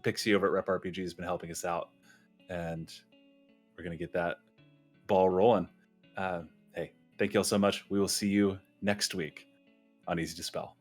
Pixie over at Rep RPG has been helping us out, and we're gonna get that ball rolling. Hey, thank you all so much. We will see you next week on Easy Dispel.